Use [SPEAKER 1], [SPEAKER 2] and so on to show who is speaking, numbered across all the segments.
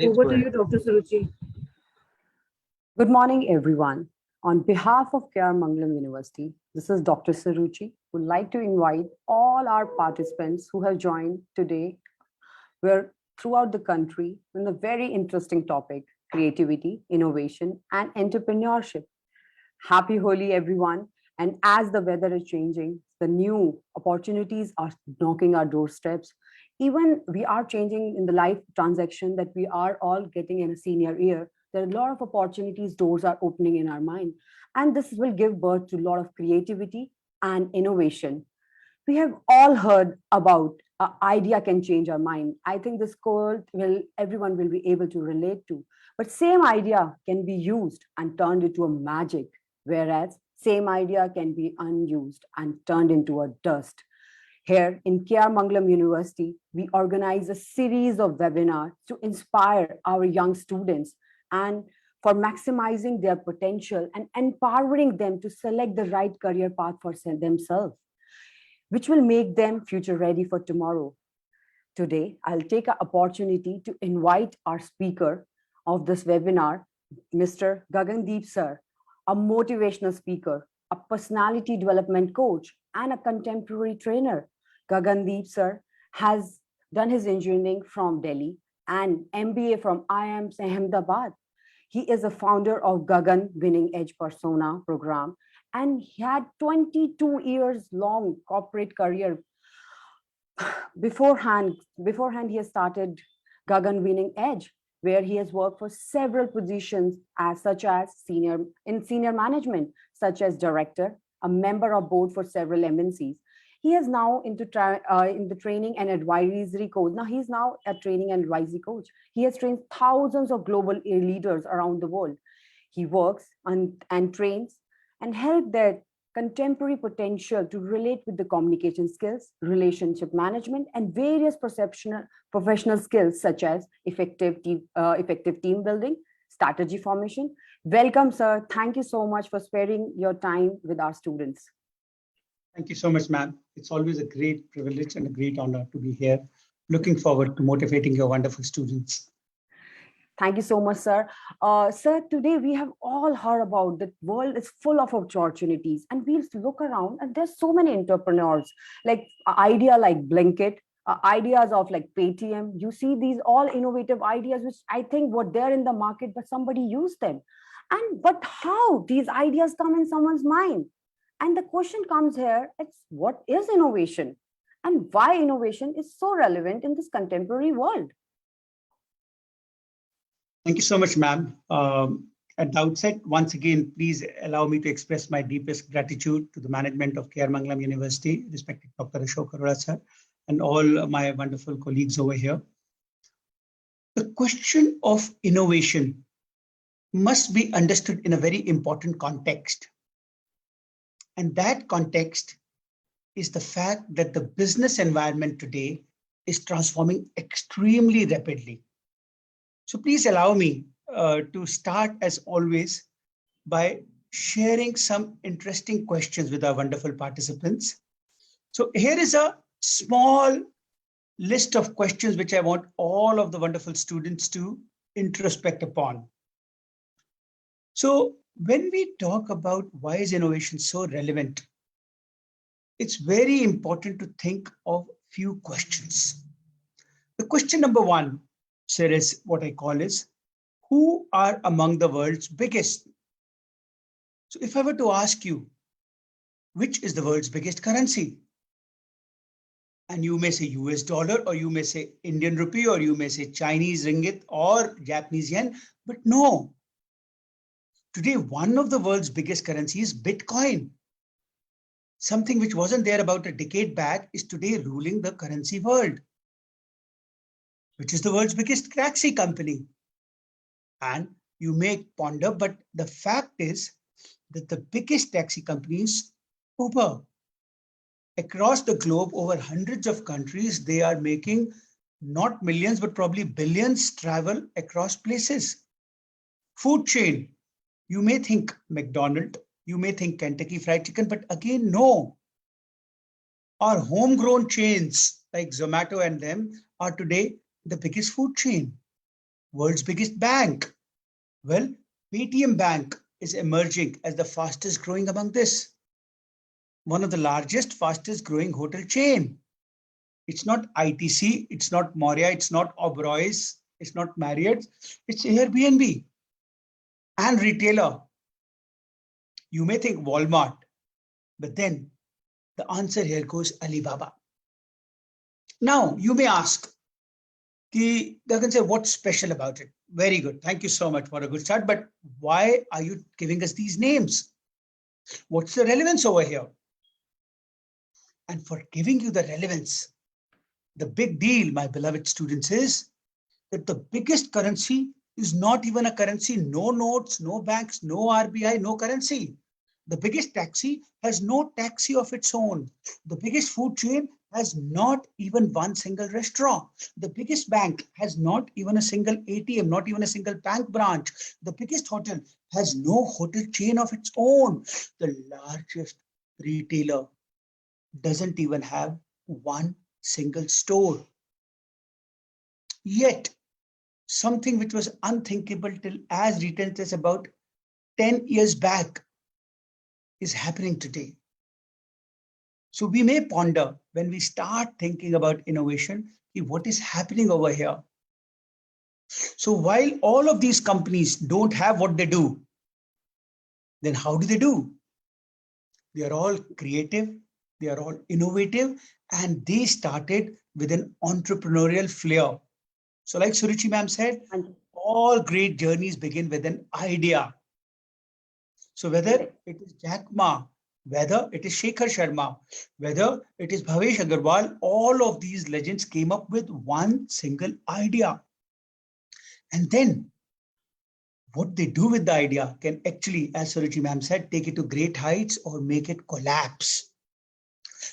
[SPEAKER 1] Please
[SPEAKER 2] Over
[SPEAKER 1] go
[SPEAKER 2] to
[SPEAKER 1] ahead.
[SPEAKER 2] you, Dr. Suruchi.
[SPEAKER 3] Good morning, everyone. On behalf of KRMANGALAM University, this is Dr. Suruchi. Would like to invite all our participants who have joined today. We're throughout the country on a very interesting topic: creativity, innovation, and entrepreneurship. Happy Holi, everyone. And as the weather is changing, the new opportunities are knocking our doorsteps. Even we are changing in the life transaction that we are all getting in a senior year. There are a lot of opportunities, doors are opening in our mind. And this will give birth to a lot of creativity and innovation. We have all heard about idea can change our mind. I think this quote will everyone will be able to relate to. But same idea can be used and turned into a magic, whereas same idea can be unused and turned into a dust. Here in KRMANGALAM University, we organize a series of webinars to inspire our young students and for maximizing their potential and empowering them to select the right career path for themselves, which will make them future ready for tomorrow. Today, I'll take an opportunity to invite our speaker of this webinar, Mr. Gagandeep Sir, a motivational speaker, a personality development coach, and a contemporary trainer. Gagandeep Sir has done his engineering from Delhi and MBA from IIM Ahmedabad. He is a founder of Gagan Winning Edge Persona program, and he had 22 years long corporate career. Beforehand, he has started Gagan Winning Edge, where he has worked for several positions as such as senior management, such as director, a member of board for several MNCs. He is now in the training and advisory coach. Now he's now a training and advisory coach. He has trained thousands of global leaders around the world. He works and trains and help their contemporary potential to relate with the communication skills, relationship management, and various professional skills such as effective team building, strategy formation. Welcome, sir. Thank you so much for sparing your time with our students.
[SPEAKER 4] Thank you so much, ma'am. It's always a great privilege and a great honor to be here. Looking forward to motivating your wonderful students.
[SPEAKER 3] Thank you so much, sir. Sir, today we have all heard about the world is full of opportunities, and we look around and there's so many entrepreneurs, like idea like Blinkit, ideas of like Paytm. You see these all innovative ideas, which I think were there in the market, but somebody used them. But how these ideas come in someone's mind? And the question comes here, it's what is innovation? And why innovation is so relevant in this contemporary world?
[SPEAKER 4] Thank you so much, ma'am. At the outset, once again, please allow me to express my deepest gratitude to the management of KRMANGALAM University, respected Dr. Ashok Arora, sir, and all my wonderful colleagues over here. The question of innovation must be understood in a very important context. And that context is the fact that the business environment today is transforming extremely rapidly. So please allow me to start, as always, by sharing some interesting questions with our wonderful participants. So here is a small list of questions which I want all of the wonderful students to introspect upon. So when we talk about why is innovation so relevant, it's very important to think of few questions. The question number one, sir, is what I call is, who are among the world's biggest? So if I were to ask you, which is the world's biggest currency? And you may say US dollar, or you may say Indian rupee, or you may say Chinese ringgit or Japanese yen, but no. Today, one of the world's biggest currencies is Bitcoin. Something which wasn't there about a decade back is today ruling the currency world. Which is the world's biggest taxi company? And you may ponder, but the fact is that the biggest taxi company is Uber. Across the globe, over hundreds of countries, they are making not millions, but probably billions travel across places. Food chain, you may think McDonald's, you may think Kentucky Fried Chicken, but again, no. Our homegrown chains like Zomato and them are today the biggest food chain. World's biggest bank. Well, Paytm Bank is emerging as the fastest growing among this. One of the largest, fastest growing hotel chain. It's not ITC, it's not Moria, it's not Oberoi's, it's not Marriott, it's Airbnb. And retailer, you may think Walmart, but then the answer here goes Alibaba. Now, you may ask, Gagan say, what's special about it? Very good. Thank you so much for a good start. But why are you giving us these names? What's the relevance over here? And for giving you the relevance, the big deal, my beloved students, is that the biggest currency is not even a currency. No notes, no banks, no RBI, no currency. The biggest taxi has no taxi of its own. The biggest food chain has not even one single restaurant. The biggest bank has not even a single ATM, not even a single bank branch. The biggest hotel has no hotel chain of its own. The largest retailer doesn't even have one single store. Yet, something which was unthinkable till as recent as about 10 years back is happening today. So we may ponder when we start thinking about innovation, what is happening over here? So while all of these companies don't have what they do, then how do they do? They are all creative, they are all innovative, and they started with an entrepreneurial flair. So like Suruchi ma'am said, all great journeys begin with an idea. So whether it is Jack Ma, whether it is Shekhar Sharma, whether it is Bhavesh Agarwal, all of these legends came up with one single idea. And then what they do with the idea can actually, as Suruchi ma'am said, take it to great heights or make it collapse.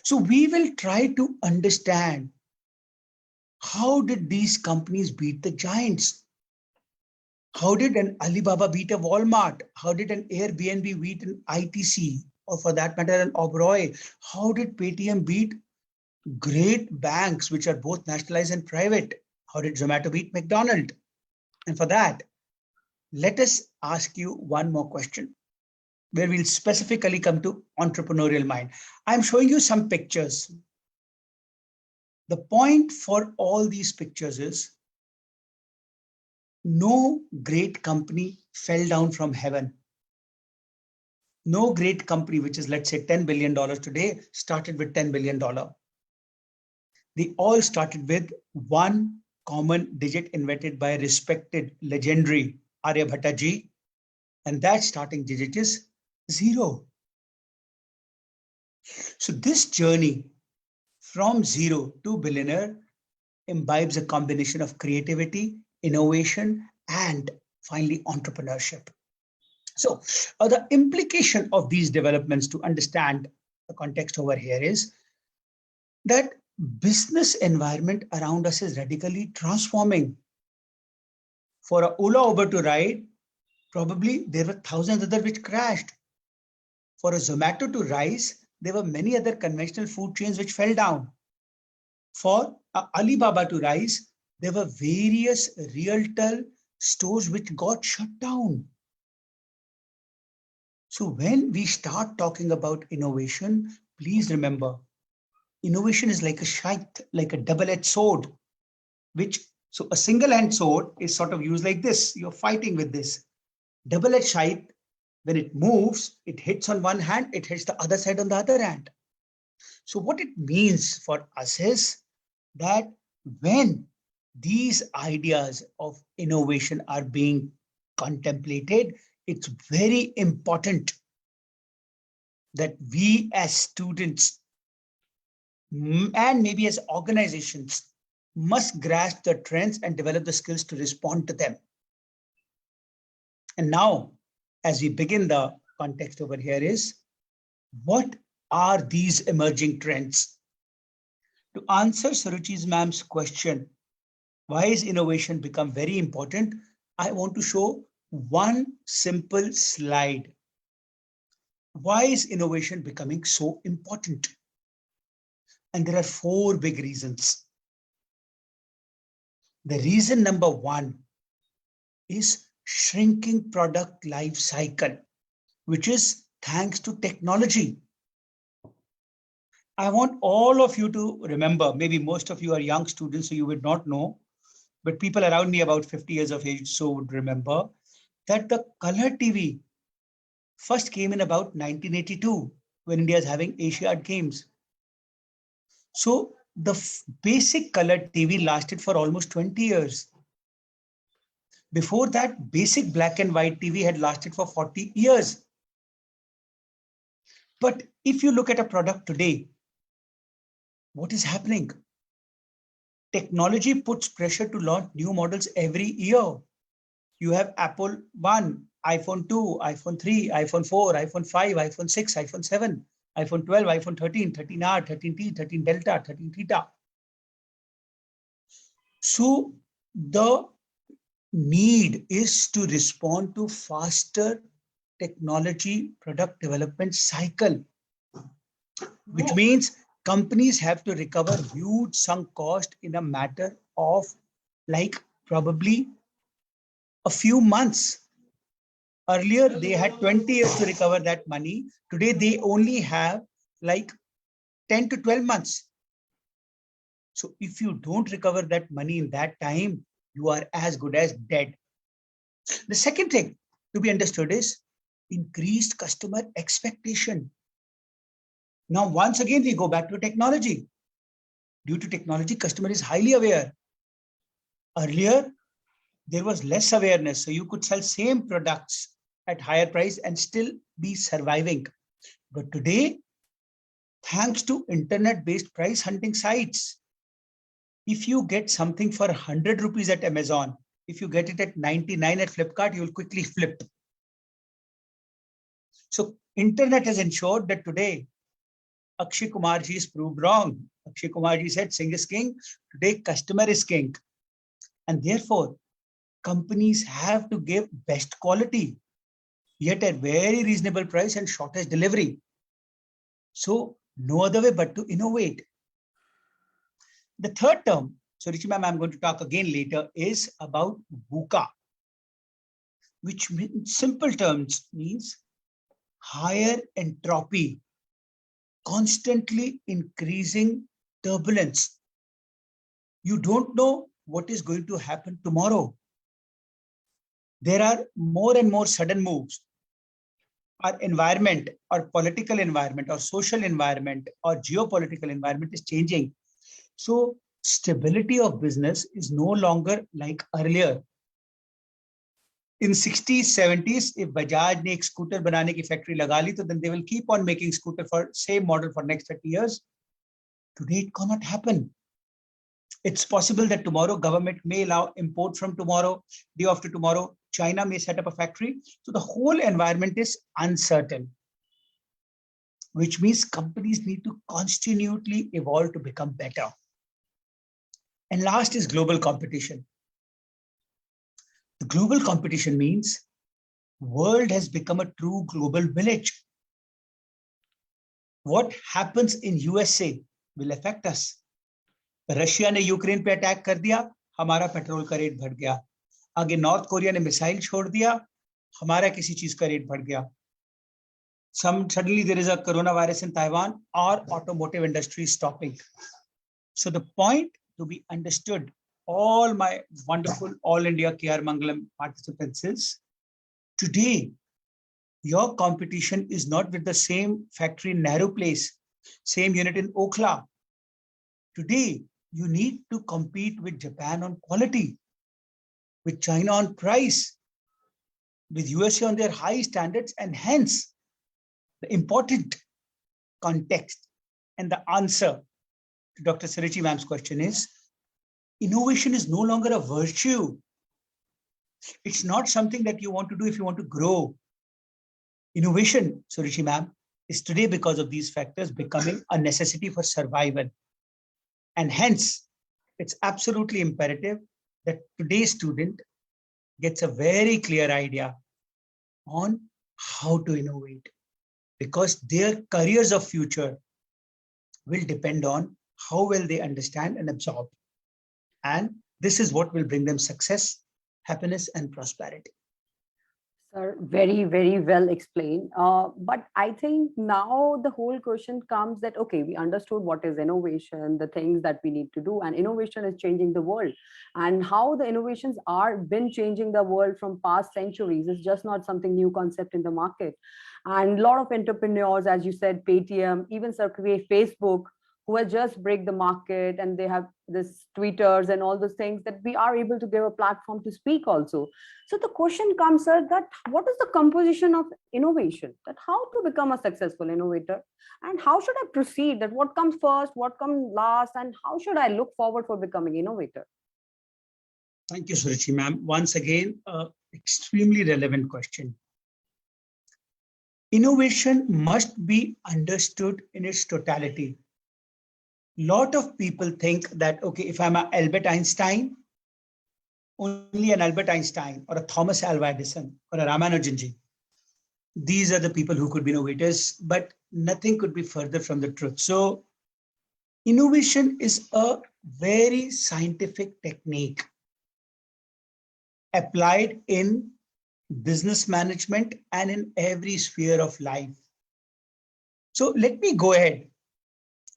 [SPEAKER 4] So we will try to understand how did these companies beat the giants? How did an Alibaba beat a Walmart? How did an Airbnb beat an ITC? Or for that matter, an Oberoi? How did Paytm beat great banks, which are both nationalized and private? How did Zomato beat McDonald's? And for that, let us ask you one more question, where we'll specifically come to entrepreneurial mind. I'm showing you some pictures. The point for all these pictures is no great company fell down from heaven. No great company, which is, let's say, $10 billion today, started with $10 billion. They all started with one common digit invented by a respected legendary Aryabhatta ji, and that starting digit is 0. So this journey from 0 to billionaire imbibes a combination of creativity, innovation, and finally entrepreneurship. So the implication of these developments to understand the context over here is that business environment around us is radically transforming. For a Ola Uber to ride, probably there were thousands other which crashed. For a Zomato to rise, there were many other conventional food chains which fell down. For Alibaba to rise, there were various realtor stores which got shut down. So when we start talking about innovation, please remember, innovation is like a scythe, like a double-edged sword, so a single-hand sword is sort of used like this. You're fighting with this. Double-edged scythe, when it moves, it hits on one hand, it hits the other side on the other hand. So what it means for us is that when these ideas of innovation are being contemplated, it's very important that we as students and maybe as organizations must grasp the trends and develop the skills to respond to them. And now, as we begin, the context over here is, what are these emerging trends? To answer Suruchi's ma'am's question, why is innovation become very important? I want to show one simple slide. Why is innovation becoming so important? And there are 4 big reasons. The reason number 1 is shrinking product life cycle, which is thanks to technology. I want all of you to remember, maybe most of you are young students, so you would not know, but people around me about 50 years of age so would remember that the color TV first came in about 1982 when India is having Asiad Games. So the basic color TV lasted for almost 20 years. Before that, basic black and white TV had lasted for 40 years. But if you look at a product today, what is happening? Technology puts pressure to launch new models every year. You have Apple 1, iPhone 2, iPhone 3, iPhone 4, iPhone 5, iPhone 6, iPhone 7, iPhone 12, iPhone 13, 13R, 13T, 13 Delta, 13 Theta. So the need is to respond to faster technology product development cycle, which means companies have to recover huge sunk cost in a matter of like probably a few months. Earlier, they had 20 years to recover that money. Today, they only have like 10 to 12 months. So if you don't recover that money in that time, you are as good as dead. The second thing to be understood is increased customer expectation. Now, once again, we go back to technology. Due to technology, customer is highly aware. Earlier, there was less awareness, so you could sell same products at higher price and still be surviving. But today, thanks to internet-based price hunting sites, if you get something for 100 rupees at Amazon, if you get it at 99 at Flipkart, you will quickly flip. So internet has ensured that today, Akshay Kumar ji is proved wrong. Akshay Kumar ji said, Singh is king. Today, customer is king. And therefore, companies have to give best quality, yet at very reasonable price and shortest delivery. So no other way but to innovate. The third term, Suruchi ma'am, I'm going to talk again later, is about VUCA, which in simple terms means higher entropy, constantly increasing turbulence. You don't know what is going to happen tomorrow. There are more and more sudden moves. Our environment, our political environment, our social environment, our geopolitical environment is changing. So stability of business is no longer like earlier. In 60s, 70s, if Bajaj ne ek scooter banane ki factory laga li, then they will keep on making scooter for same model for next 30 years. Today it cannot happen. It's possible that tomorrow government may allow import from tomorrow, day after tomorrow, China may set up a factory. So the whole environment is uncertain, which means companies need to continually evolve to become better. And last is global competition. The global competition means world has become a true global village. What happens in USA will affect us. Russia ने Ukraine पे attack कर दिया, हमारा petrol का rate बढ़ गया. आगे north Korea ने मिसाइल छोड़ दिया, हमारा किसी चीज का रेट बढ़ गया. Suddenly there is a coronavirus in Taiwan, or automotive industry is stopping. So the point to be understood, all my wonderful All India KRMANGALAM participants, is today your competition is not with the same factory in Nehru Place, same unit in Okhla. Today, you need to compete with Japan on quality, with China on price, with USA on their high standards, and hence the important context and the answer to Dr. Suruchi ma'am's question is, innovation is no longer a virtue. It's not something that you want to do if you want to grow. Innovation, Suruchi ma'am, is today, because of these factors, becoming a necessity for survival. And hence, it's absolutely imperative that today's student gets a very clear idea on how to innovate, because their careers of future will depend on how well they understand and absorb. And this is what will bring them success, happiness, and prosperity.
[SPEAKER 3] Sir, very, very well explained. But I think now the whole question comes that, okay, we understood what is innovation, the things that we need to do, and innovation is changing the world. And how the innovations are been changing the world from past centuries is just not something new concept in the market. And a lot of entrepreneurs, as you said, Paytm, even Circuit, Facebook, who has just break the market, and they have this Twitters and all those things, that we are able to give a platform to speak also. So the question comes, sir, that what is the composition of innovation? That how to become a successful innovator, and how should I proceed? That what comes first, what comes last, and how should I look forward for becoming innovator?
[SPEAKER 4] Thank you, Suruchi ma'am. Once again, extremely relevant question. Innovation must be understood in its totality. Lot of people think that, okay, if I'm an Albert Einstein, only an Albert Einstein or a Thomas Alva Edison or a Ramanujanji, these are the people who could be innovators, but nothing could be further from the truth. So innovation is a very scientific technique applied in business management and in every sphere of life. So let me go ahead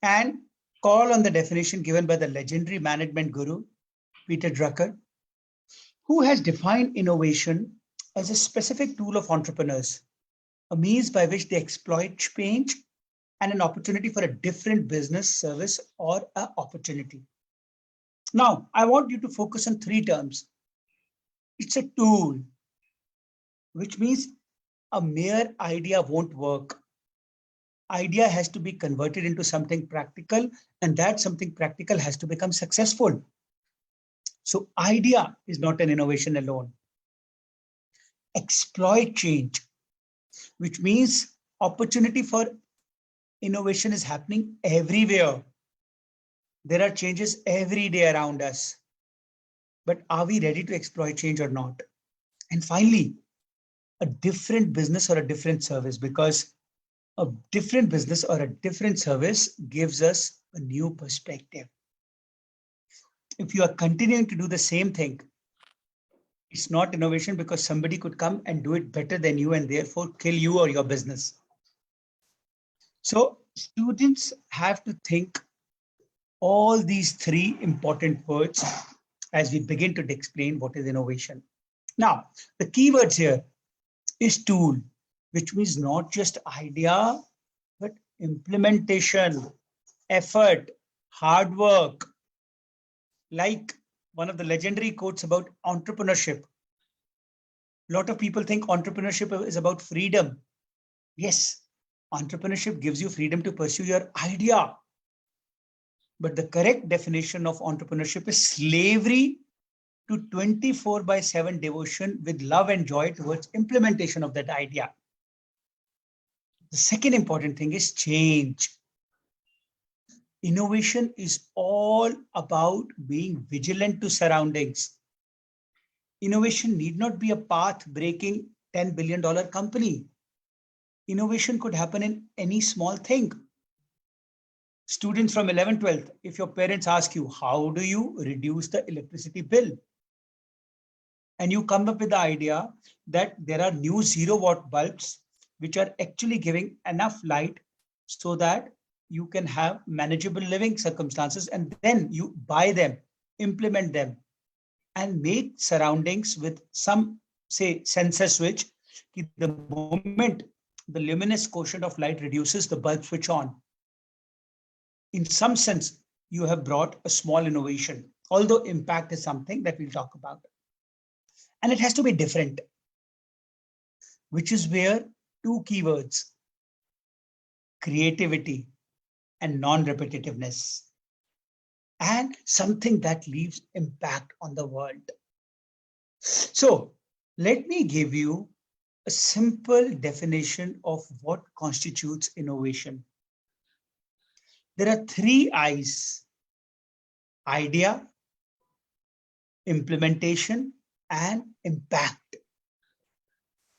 [SPEAKER 4] and call on the definition given by the legendary management guru, Peter Drucker, who has defined innovation as a specific tool of entrepreneurs, a means by which they exploit change and an opportunity for a different business, service, or an opportunity. Now, I want you to focus on three terms. It's a tool, which means a mere idea won't work. Idea has to be converted into something practical, and that something practical has to become successful. So idea is not an innovation alone. Exploit change, which means opportunity for innovation is happening everywhere. There are changes every day around us. But are we ready to exploit change or not? And finally, a different business or a different service, because a different business or a different service gives us a new perspective. If you are continuing to do the same thing, it's not innovation, because somebody could come and do it better than you and therefore kill you or your business. So students have to think all these three important words as we begin to explain what is innovation. Now, the keywords here is tool, which means not just idea, but implementation, effort, hard work. Like one of the legendary quotes about entrepreneurship. A lot of people think entrepreneurship is about freedom. Yes, entrepreneurship gives you freedom to pursue your idea. But the correct definition of entrepreneurship is slavery to 24/7 devotion with love and joy towards implementation of that idea. The second important thing is change. Innovation is all about being vigilant to surroundings. Innovation need not be a path-breaking $10 billion company. Innovation could happen in any small thing. Students from 11th, 12th, if your parents ask you, how do you reduce the electricity bill? And you come up with the idea that there are new 0-watt bulbs which are actually giving enough light so that you can have manageable living circumstances, and then you buy them, implement them, and make surroundings with some, say, sensor switch. The moment the luminous quotient of light reduces, the bulb switch on. In some sense, you have brought a small innovation, although impact is something that we'll talk about. And it has to be different, which is where two keywords, creativity and non-repetitiveness, and something that leaves impact on the world. So let me give you a simple definition of what constitutes innovation. There are three I's: idea, implementation, and impact.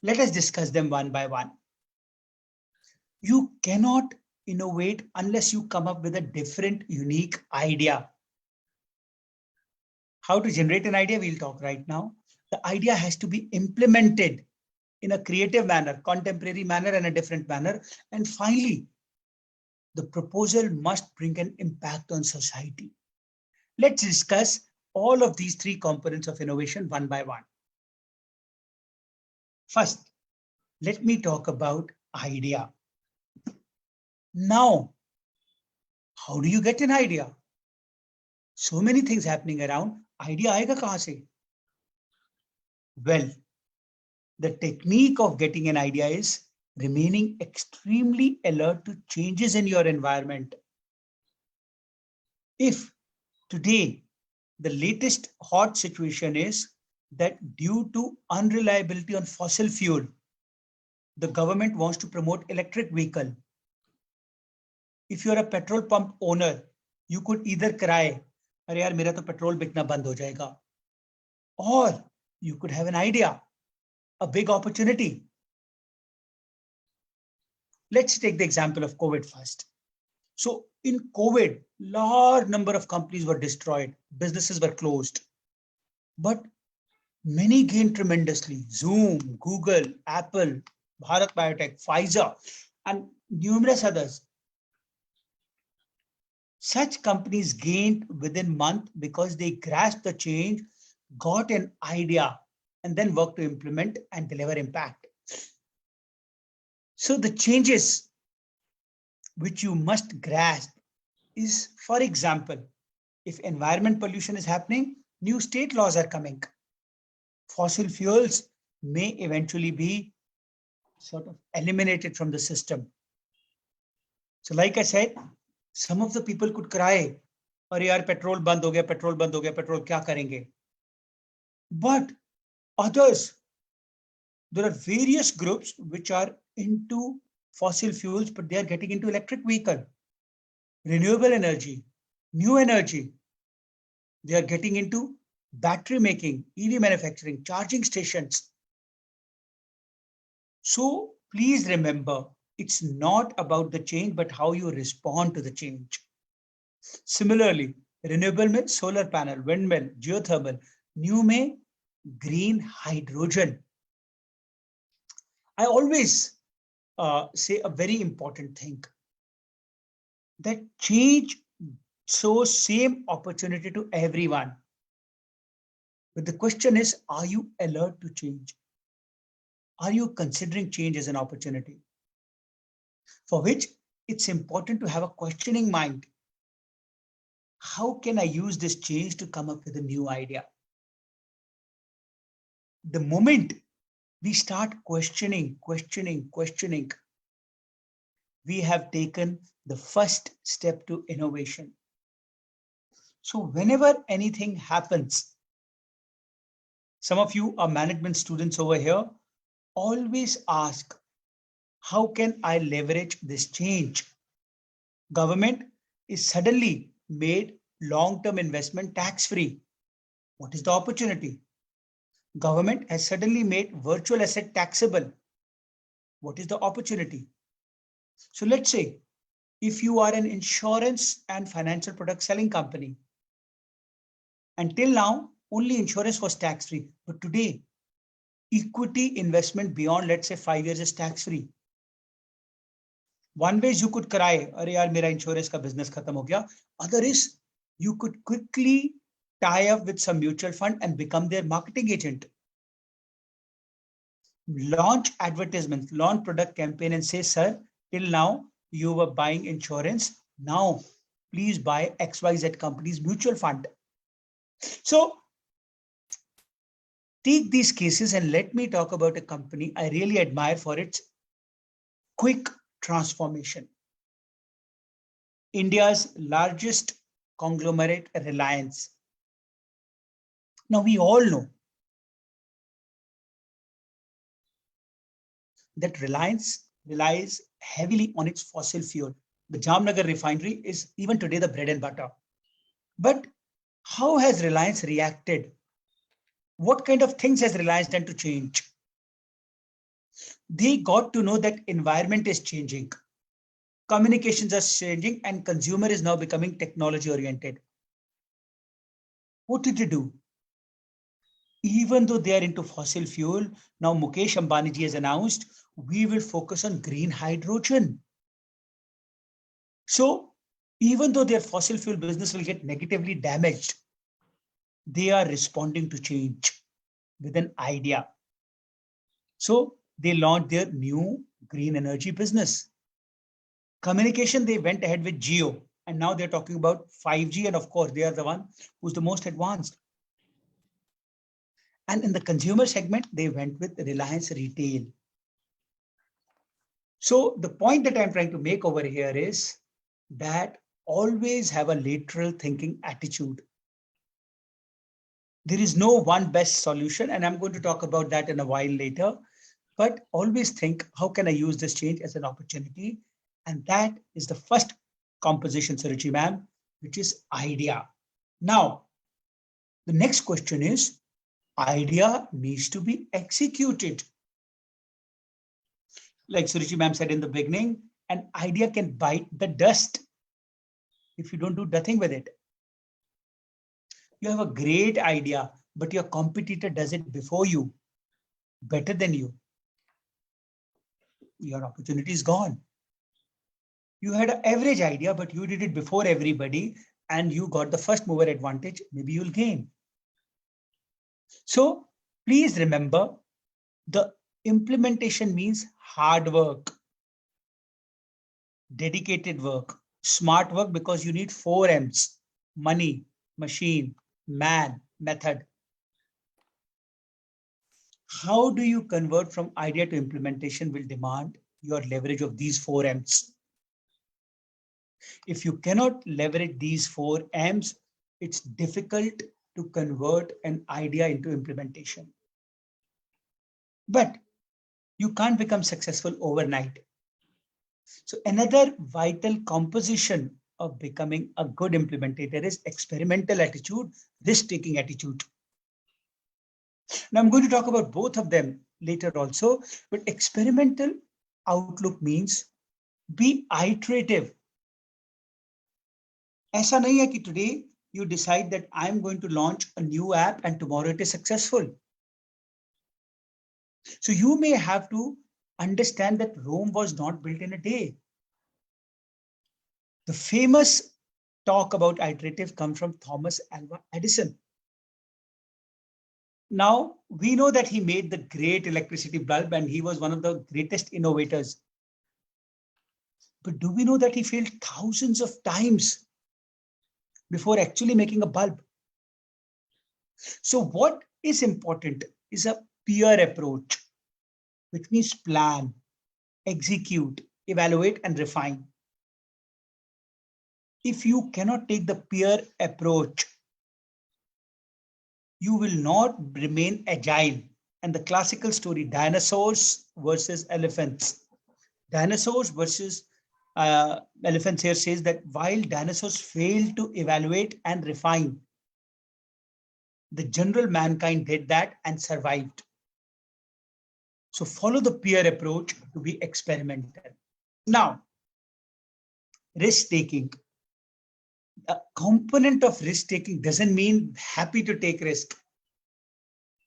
[SPEAKER 4] Let us discuss them one by one. You cannot innovate unless you come up with a different, unique idea. How to generate an idea, we'll talk right now. The idea has to be implemented in a creative manner, contemporary manner, and a different manner. And finally, the proposal must bring an impact on society. Let's discuss all of these three components of innovation one by one. First, let me talk about idea. Now, how do you get an idea? So many things happening around. Idea aayega kahan se? Well, the technique of getting an idea is remaining extremely alert to changes in your environment. If today the latest hot situation is that due to unreliability on fossil fuel, the government wants to promote electric vehicle. If you're a petrol pump owner, you could either cry, "Arey yaar, mera to petrol bikna band ho jayega," or you could have an idea, a big opportunity. Let's take the example of COVID first. So in COVID, large number of companies were destroyed, businesses were closed, but many gained tremendously. Zoom, Google, Apple, Bharat Biotech, Pfizer, and numerous others. Such companies gained within months because they grasped the change, got an idea, and then worked to implement and deliver impact. So the changes which you must grasp is, for example, if environment pollution is happening, new state laws are coming. Fossil fuels may eventually be sort of eliminated from the system. So like I said, some of the people could cry, "Arey yaar, petrol band ho gaya, petrol band ho gaya, petrol kya karenge?" But others, there are various groups which are into fossil fuels, but they are getting into electric vehicle, renewable energy, new energy. They are getting into battery making, EV manufacturing, charging stations. So please remember, it's not about the change, but how you respond to the change. Similarly, renewable means solar panel, windmill, geothermal, new may green hydrogen. I always say a very important thing, that change shows same opportunity to everyone. But the question is, are you alert to change? Are you considering change as an opportunity? For which it's important to have a questioning mind. How can I use this change to come up with a new idea? The moment we start questioning, we have taken the first step to innovation. So whenever anything happens, some of you are management students over here, always ask, how can I leverage this change? Government is suddenly made long-term investment tax-free. What is the opportunity? Government has suddenly made virtual asset taxable. What is the opportunity? So let's say if you are an insurance and financial product selling company, until now, only insurance was tax-free, but today, equity investment beyond, let's say, 5 years is tax-free. One way is you could cry, "Arey yaar, mera insurance ka business khatam ho gaya." Other is you could quickly tie up with some mutual fund and become their marketing agent. Launch advertisements, launch product campaign and say, "Sir, till now you were buying insurance. Now please buy XYZ company's mutual fund." So take these cases and let me talk about a company I really admire for its quick transformation. India's largest conglomerate, Reliance. Now we all know that Reliance relies heavily on its fossil fuel. The Jamnagar refinery is even today the bread and butter. But how has Reliance reacted? What kind of things has Reliance done to change? They got to know that environment is changing, communications are changing, and consumer is now becoming technology oriented. What did they do? Even though they are into fossil fuel, now Mukesh Ambani ji has announced, we will focus on green hydrogen. So even though their fossil fuel business will get negatively damaged, they are responding to change with an idea. So they launched their new green energy business. Communication, they went ahead with Geo, and now they're talking about 5G, and of course, they are the one who's the most advanced. And in the consumer segment, they went with Reliance Retail. So the point that I'm trying to make over here is that always have a lateral thinking attitude. There is no one best solution, and I'm going to talk about that in a while later. But always think, how can I use this change as an opportunity? And that is the first composition, Suruchi ma'am, which is idea. Now, the next question is, idea needs to be executed. Like Suruchi ma'am said in the beginning, an idea can bite the dust if you don't do nothing with it. You have a great idea, but your competitor does it before you, better than you. Your opportunity is gone. You had an average idea, but you did it before everybody and you got the first mover advantage, maybe you'll gain. So please remember, the implementation means hard work, dedicated work, smart work, because you need 4 M's: money, machine, man, method. How do you convert from idea to implementation will demand your leverage of these 4 M's. If you cannot leverage these 4 M's, it's difficult to convert an idea into implementation. But you can't become successful overnight. So another vital composition of becoming a good implementator is experimental attitude, risk-taking attitude. Now I'm going to talk about both of them later also, but experimental outlook means be iterative. ऐसा नहीं है कि today you decide that I'm going to launch a new app and tomorrow it is successful. So you may have to understand that Rome was not built in a day. The famous talk about iterative comes from Thomas Alva Edison. Now we know that he made the great electricity bulb and he was one of the greatest innovators. But do we know that he failed thousands of times before actually making a bulb? So what is important is a peer approach, which means plan, execute, evaluate, and refine. If you cannot take the peer approach, you will not remain agile. And the classical story, dinosaurs versus elephants. Dinosaurs versus elephants here says that while dinosaurs failed to evaluate and refine, the general mankind did that and survived. So follow the peer approach to be experimental. Now, risk-taking. A component of risk-taking doesn't mean happy to take risk.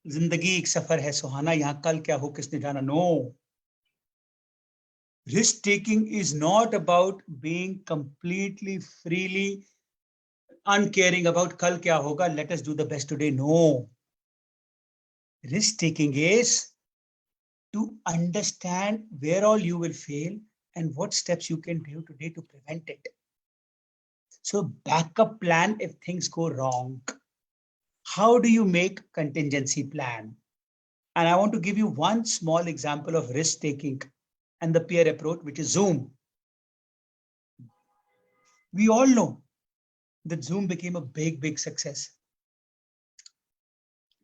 [SPEAKER 4] जिंदगी एक सफर है सुहाना, यहाँ कल क्या हो किसने जाना. No. Risk-taking is not about being completely freely uncaring about kal kya hoga, let us do the best today. No. Risk-taking is to understand where all you will fail and what steps you can do today to prevent it. So backup plan if things go wrong. How do you make contingency plan? And I want to give you one small example of risk-taking and the peer approach, which is Zoom. We all know that Zoom became a big success.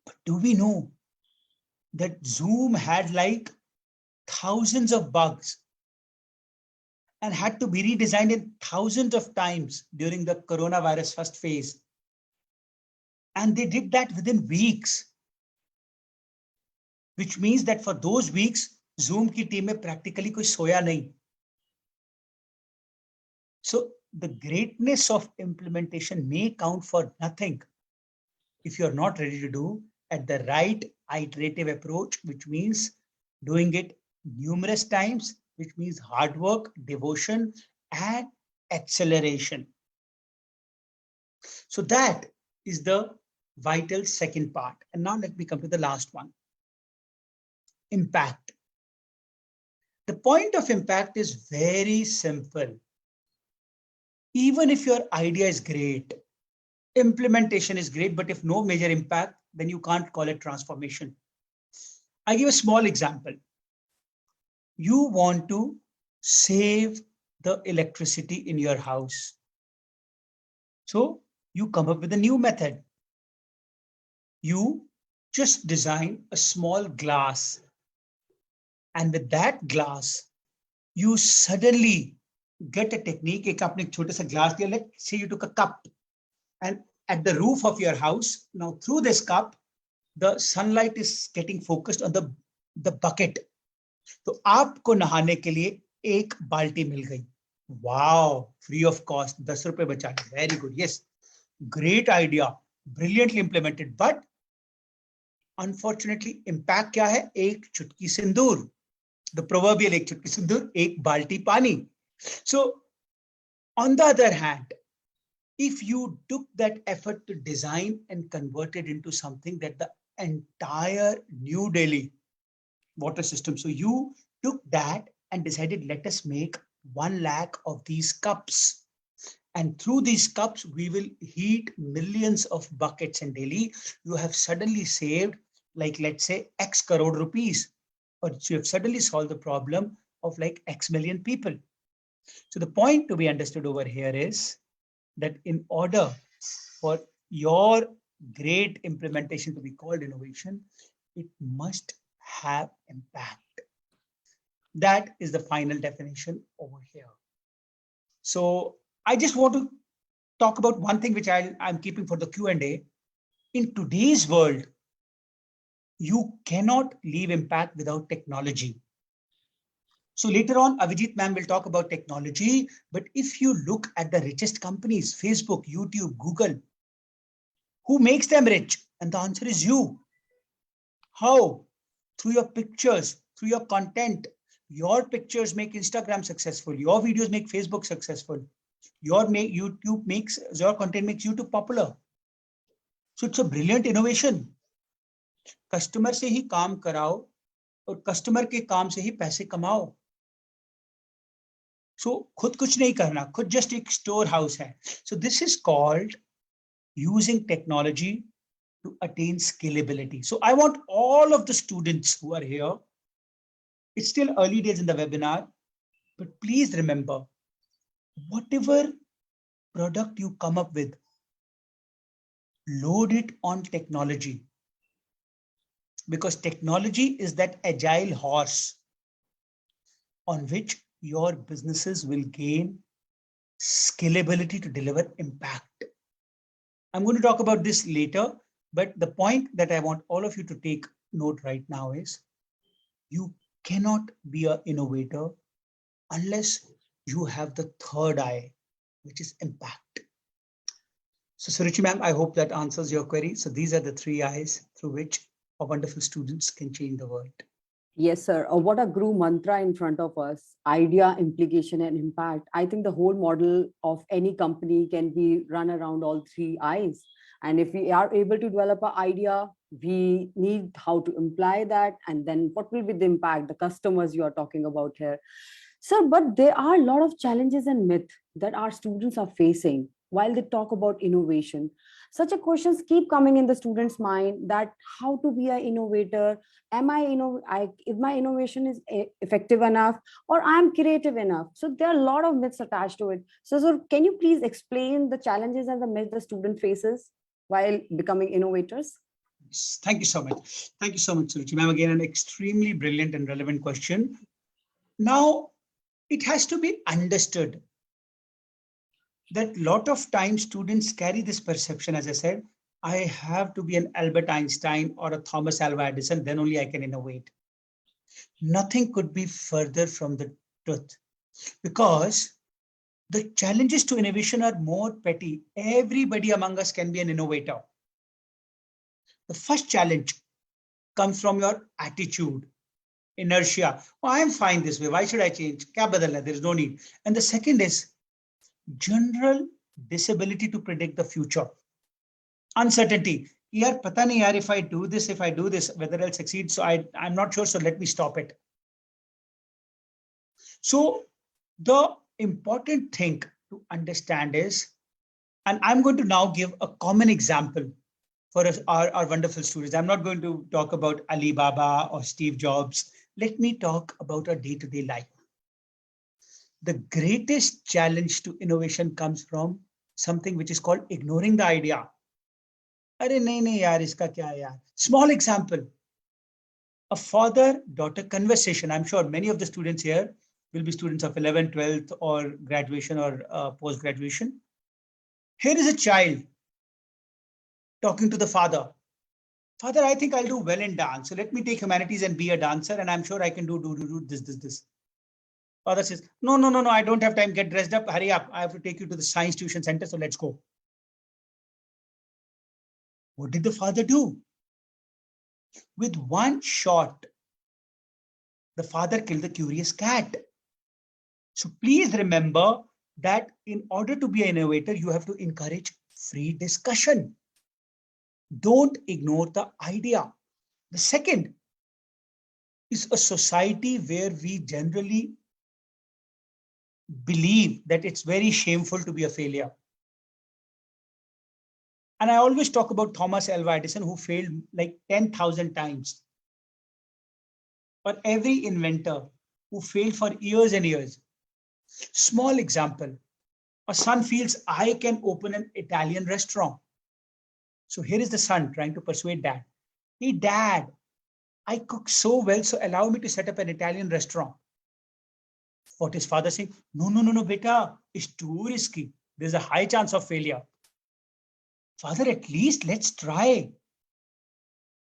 [SPEAKER 4] But do we know that Zoom had like thousands of bugs and had to be redesigned in thousands of times during the coronavirus first phase? And they did that within weeks, which means that for those weeks, Zoom ki team mein practically koi soya nahi. So the greatness of implementation may count for nothing if you're not ready to do at the right iterative approach, which means doing it numerous times, which means hard work, devotion, and acceleration. So that is the vital second part. And now let me come to the last one. Impact. The point of impact is very simple. Even if your idea is great, implementation is great, but if no major impact, then you can't call it transformation. I give a small example. You want to save the electricity in your house. So you come up with a new method. You just design a small glass. And with that glass, you suddenly get a technique. एक आपने एक छोटा सा glass लिया, let's say you took a cup, and at the roof of your house, now through this cup, the sunlight is getting focused on the bucket. तो आपको नहाने के लिए एक बाल्टी मिल गई. Wow, free of cost, 10 रुपए बचा. Very good. Yes, great idea, brilliantly implemented. But unfortunately, impact क्या है? एक चुटकी सिंदूर. The proverbial एक चुटकी सिंदूर, एक बाल्टी पानी. So, on the other hand, if you took that effort to design and convert it into something that the entire New Delhi water system, so you took that and decided, let us make 1 lakh of these cups. And through these cups, we will heat millions of buckets in Delhi. You have suddenly saved, like, let's say, X crore rupees, or you have suddenly solved the problem of like X million people. So the point to be understood over here is that in order for your great implementation to be called innovation, it must have impact. That is the final definition over here. So I just want to talk about one thing which I'm keeping for the Q&A. In today's world, you cannot leave impact without technology. So later on, Avijit ma'am will talk about technology, but if you look at the richest companies, Facebook, YouTube, Google, who makes them rich? And the answer is you. How? Through your pictures, through your content. Your pictures make Instagram successful. Your videos make Facebook successful. Your content makes YouTube popular. So it's a brilliant innovation. Customer से ही काम कराओ और customer के काम से ही पैसे कमाओ. So खुद कुछ नहीं करना, खुद just एक store house है. So this is called using technology to attain scalability. So I want all of the students who are here, it's still early days in the webinar, but please remember, whatever product you come up with, load it on technology. Because technology is that agile horse on which your businesses will gain scalability to deliver impact. I'm going to talk about this later, but the point that I want all of you to take note right now is you cannot be an innovator unless you have the third eye, which is impact. So Suruchi ma'am, I hope that answers your query. So these are the 3 eyes through which our wonderful students can change the world.
[SPEAKER 3] Yes, sir. What a guru mantra in front of us: idea, implication, and impact. I think the whole model of any company can be run around all 3 eyes. And if we are able to develop an idea, we need how to imply that, and then what will be the impact, the customers you are talking about here. Sir, but there are a lot of challenges and myths that our students are facing while they talk about innovation. Such a questions keep coming in the students' mind, that how to be an innovator. If my innovation is effective enough, or I'm creative enough? So there are a lot of myths attached to it. So can you please explain the challenges and the myths the student faces while becoming innovators?
[SPEAKER 4] Thank you so much. Thank you so much, Suruchi ma'am. Again, an extremely brilliant and relevant question. Now, it has to be understood that a lot of times students carry this perception, as I said, I have to be an Albert Einstein or a Thomas Alva Edison, then only I can innovate. Nothing could be further from the truth, because the challenges to innovation are more petty. Everybody among us can be an innovator. The first challenge comes from your attitude, inertia. Oh, I'm fine this way. Why should I change? Kya badalna? There is no need. And the second is general disability to predict the future. Uncertainty. Yaar, pata nahi yaar, if I do this, whether I'll succeed. So I'm not sure. So let me stop it. So the important thing to understand is, and I'm going to now give a common example for us, our wonderful students. I'm not going to talk about Alibaba or Steve Jobs. Let me talk about our day-to-day life. The greatest challenge to innovation comes from something which is called ignoring the idea. Arey nahi yaar, iska kya yaar? Small example. A father-daughter conversation. I'm sure many of the students here will be students of 11th, 12th, or graduation or post-graduation. Here is a child talking to the father. Father, I think I'll do well in dance. So let me take humanities and be a dancer, and I'm sure I can do this. Father says, no, I don't have time. Get dressed up. Hurry up. I have to take you to the science tuition center. So let's go. What did the father do? With one shot, the father killed the curious cat. So please remember that in order to be an innovator, you have to encourage free discussion. Don't ignore the idea. The second is a society where we generally believe that it's very shameful to be a failure. And I always talk about Thomas Alva Edison, who failed like 10,000 times. Or every inventor who failed for years and years. Small example. A son feels, I can open an Italian restaurant. So here is the son trying to persuade dad. Hey, dad, I cook so well, so allow me to set up an Italian restaurant. What is father saying? No, beta, it's too risky. There's a high chance of failure. Father, at least let's try.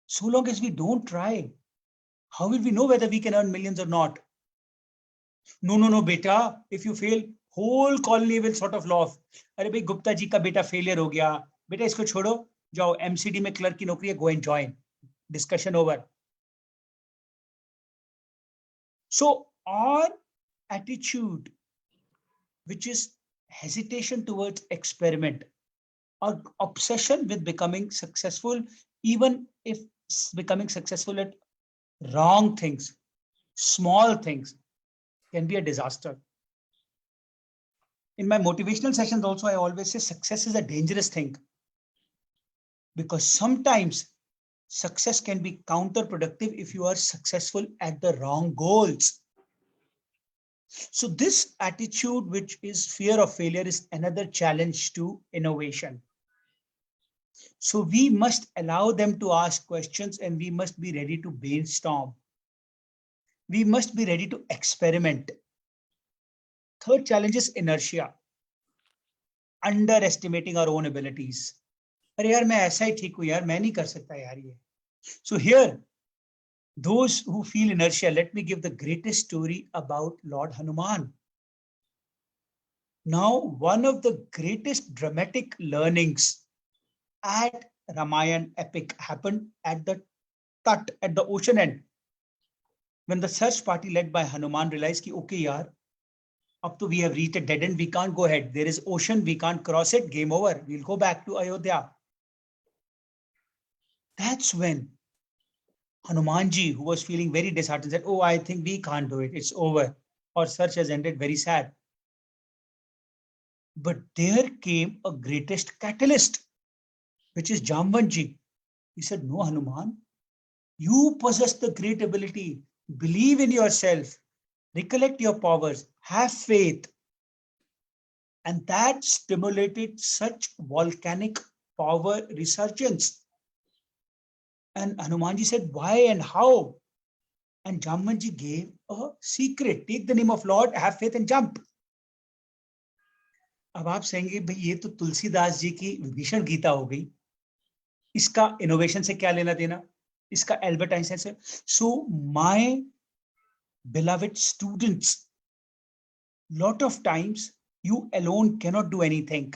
[SPEAKER 4] So long as we don't try, how will we know whether we can earn millions or not? No, beta, if you fail, whole colony will sort of laugh. Arey bhai, Gupta ji ka beta failure ho gaya. Beta isko chodo, jao MCD mein clerk ki naukri hai, go and join. Discussion over. So our attitude, which is hesitation towards experiment, or obsession with becoming successful, even if becoming successful at wrong things, small things, can be a disaster. In my motivational sessions also, I always say success is a dangerous thing, because sometimes success can be counterproductive if you are successful at the wrong goals. So this attitude, which is fear of failure, is another challenge to innovation. So we must allow them to ask questions, and we must be ready to brainstorm. We must be ready to experiment. Third challenge is inertia, underestimating our own abilities. अरे यार मैं ऐसा ही ठीक हूँ यार, मैं नहीं कर सकता यार ये. So here, those who feel inertia, let me give the greatest story about Lord Hanuman. Now, one of the greatest dramatic learnings at Ramayan epic happened at the Tat, at the ocean end. When the search party led by Hanuman realized ki, okay yaar, up to we have reached a dead end, we can't go ahead. There is ocean, we can't cross it, game over. We'll go back to Ayodhya. That's when Hanumanji, who was feeling very disheartened, said, oh, I think we can't do it. It's over. Our search has ended. Very sad. But there came a greatest catalyst, which is Jambanji. He said, no, Hanuman, you possess the great ability. Believe in yourself. Recollect your powers. Have faith. And that stimulated such volcanic power resurgence. And Hanumanji said, why and how? And Jambanji gave a secret. Take the name of Lord, have faith and jump. अब आप कहेंगे भाई ये तो तुलसीदास जी की भीषण गीता हो गई, इसका इनोवेशन से क्या लेना देना, इसका एल्बर्ट आइंस्टाइन से. So my beloved students, lot of times you alone cannot do anything.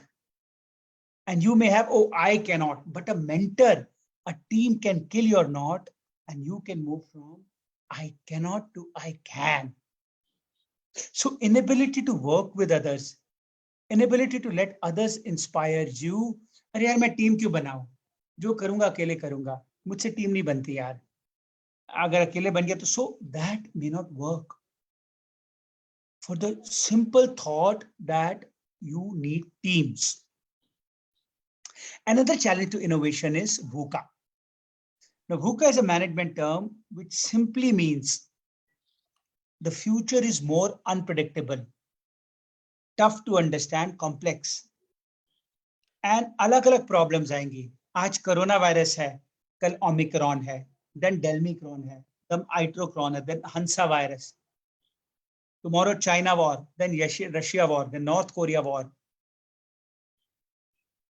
[SPEAKER 4] And you may have, oh, I cannot, but a mentor, A team can kill your not, and you can move from I cannot to I can. So inability to work with others, inability to let others inspire you. अरे यार मैं team क्यों बनाऊं, जो करूंगा अकेले करूंगा, मुझसे टीम नहीं बनती यार, अगर अकेले बन गया तो so that may not work for the simple thought that you need teams. Another challenge to innovation is VUCA. Now, VUCA is a management term which simply means the future is more unpredictable, tough to understand, complex. And अलग-अलग problems आएंगी. आज corona virus है, कल Omicron है, then डेल्मिक्रॉन है, then आइट्रोक्रॉन है, then Hansa virus. Tomorrow China war, then Russia war, then North Korea war.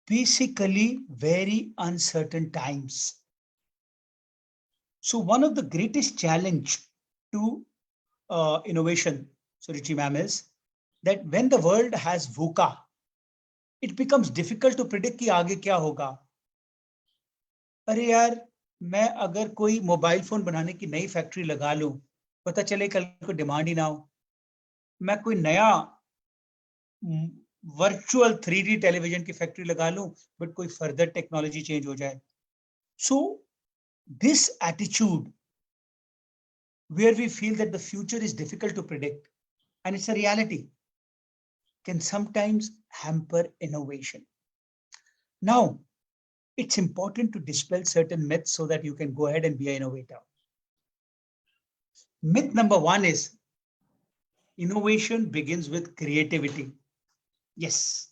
[SPEAKER 4] Basically very uncertain times. So one of the greatest challenge to innovation, Suruchi ma'am, is that when the world has VUCA, it becomes difficult to predict कि आगे क्या होगा. अरे यार, मैं अगर कोई mobile phone बनाने की नई फैक्ट्री लगा लूं, पता चले कल को डिमांड ही ना हो. मैं कोई नया वर्चुअल 3D टेलीविजन की फैक्ट्री लगा लूं, बट कोई फर्दर टेक्नोलॉजी चेंज हो जाए. So this attitude where we feel that the future is difficult to predict and it's a reality can sometimes hamper innovation. Now, it's important to dispel certain myths so that you can go ahead and be an innovator. Myth number one is innovation begins with creativity. Yes,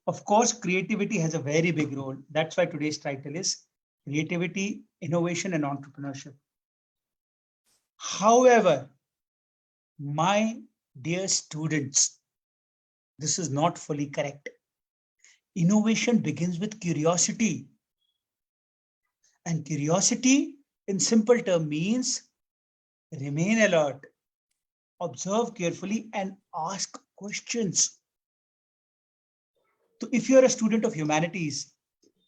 [SPEAKER 4] of course, creativity has a very big role. That's why today's title is Creativity, Innovation and Entrepreneurship. However, my dear students, this is not fully correct. Innovation begins with curiosity. And curiosity, in simple terms, means remain alert, observe carefully, and ask questions. So if you're a student of humanities,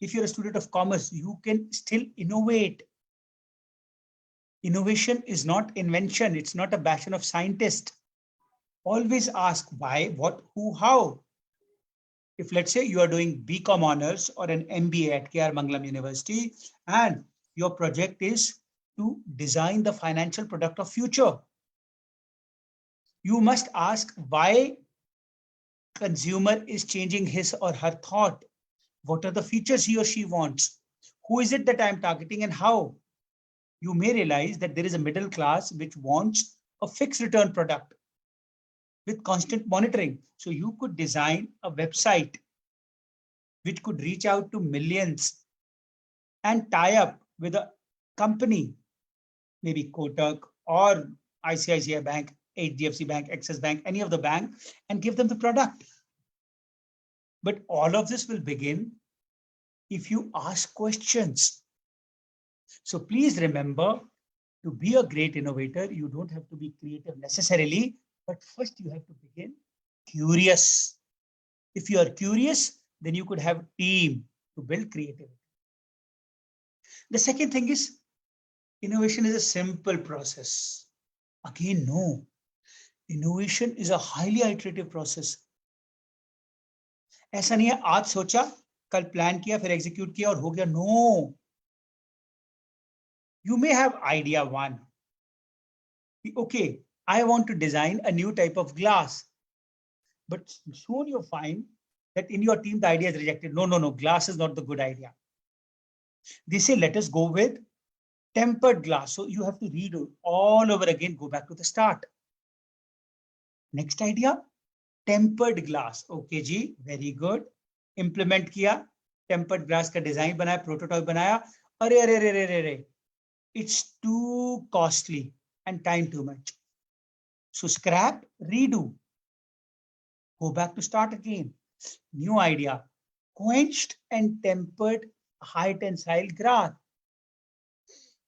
[SPEAKER 4] if you're a student of commerce, you can still innovate. Innovation is not invention. It's not a passion of scientists. Always ask why, what, who, how. If let's say you are doing BCom honors or an MBA at KRMANGALAM University, and your project is to design the financial product of future, you must ask why consumer is changing his or her thought. What are the features he or she wants? Who is it that I'm targeting and how? You may realize that there is a middle class which wants a fixed return product with constant monitoring. So you could design a website which could reach out to millions and tie up with a company, maybe Kotak or ICICI Bank, HDFC Bank, Axis Bank, any of the bank, and give them the product. But all of this will begin if you ask questions. So please remember, to be a great innovator, you don't have to be creative necessarily, but first you have to begin curious. If you are curious, then you could have a team to build creativity. The second thing is, innovation is a simple process. Again, no. Innovation is a highly iterative process. ऐसा नहीं है आज सोचा, कल plan किया, फिर execute किया और हो गया. No. You may have idea one. Okay, I want to design a new type of glass. But soon you find that in your team, the idea is rejected. No, glass is not the good idea. They say, let us go with tempered glass. So you have to redo all over again, go back to the start. Next idea, tempered glass. Okay, ji, very good. Implement किया, tempered glass का design बनाया, prototype बनाया. अरे, it's too costly and time too much. So scrap, redo. Go back to start again. New idea, quenched and tempered high tensile glass.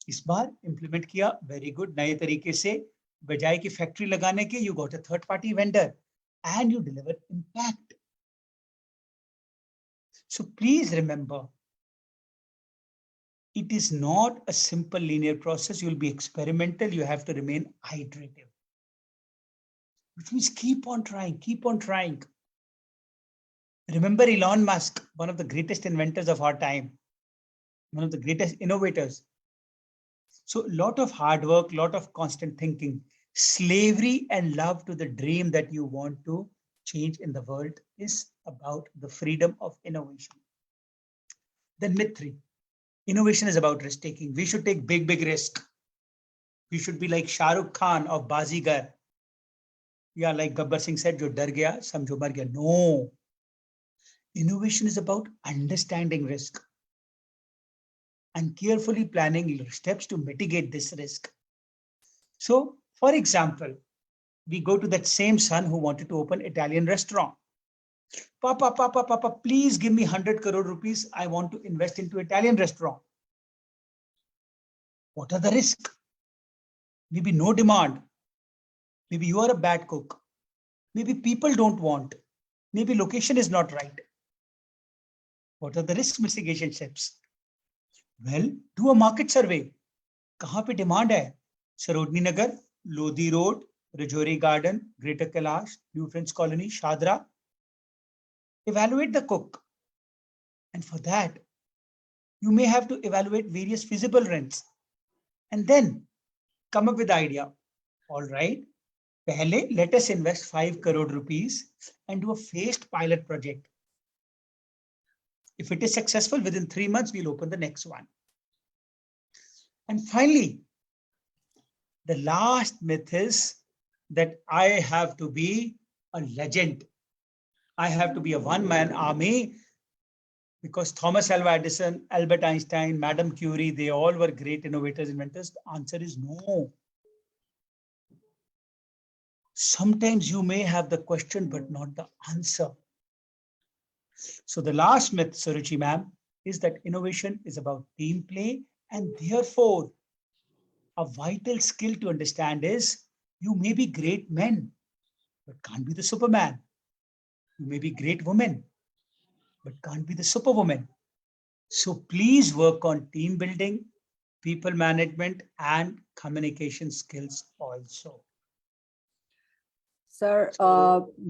[SPEAKER 4] इस बार implement किया, very good, नए तरीके से, बजाय की factory लगाने के, you got a third party vendor and you deliver impact. So please remember, it is not a simple linear process. You'll be experimental. You have to remain iterative, which means keep on trying, keep on trying. Remember Elon Musk, one of the greatest inventors of our time, one of the greatest innovators. So a lot of hard work, lot of constant thinking, slavery and love to the dream that you want to change in the world is about the freedom of innovation. Then myth 3, innovation is about risk taking. We should take big, big risk. We should be like Shah Rukh Khan of Bazigar. Yeah, like Gabbar Singh said, jo dar gaya, samjho mar gaya. No. Innovation is about understanding risk and carefully planning steps to mitigate this risk. So, for example, we go to that same son who wanted to open Italian restaurant. Papa, please give me 100 crore rupees. I want to invest into Italian restaurant. What are the risks? Maybe no demand. Maybe you are a bad cook. Maybe people don't want. Maybe location is not right. What are the risk mitigation steps? Well, do a market survey. कहाँ पे demand है? Sarojini Nagar, Lodi Road, Rajouri Garden, Greater Kailash, New Friends Colony, Shadra. Evaluate the cook. And for that, you may have to evaluate various feasible rents. And then come up with the idea. All right, pehle, let us invest 5 crore rupees and do a phased pilot project. If it is successful, within 3 months, we'll open the next one. And finally, the last myth is that I have to be a legend. I have to be a one-man army because Thomas Alva Edison, Albert Einstein, Madame Curie, they all were great innovators, inventors. The answer is no. Sometimes you may have the question, but not the answer. So the last myth, Suruchi ma'am, is that innovation is about team play, and therefore a vital skill to understand is you may be great men, but can't be the Superman. You may be great women, but can't be the superwoman. So please work on team building, people management, and communication skills also.
[SPEAKER 3] Sir,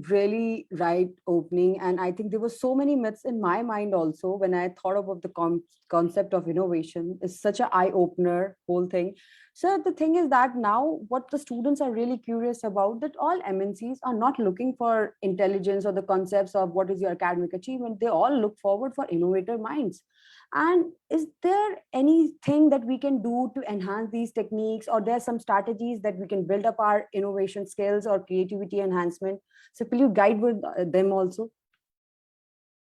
[SPEAKER 3] really right opening. And I think there were so many myths in my mind also when I thought about the concept of innovation. It's such an eye-opener, whole thing. So the thing is that now what the students are really curious about, that all MNCs are not looking for intelligence or the concepts of what is your academic achievement. They all look forward for innovator minds. And is there anything that we can do to enhance these techniques, or there's some strategies that we can build up our innovation skills or creativity enhancement? So will you guide with them also?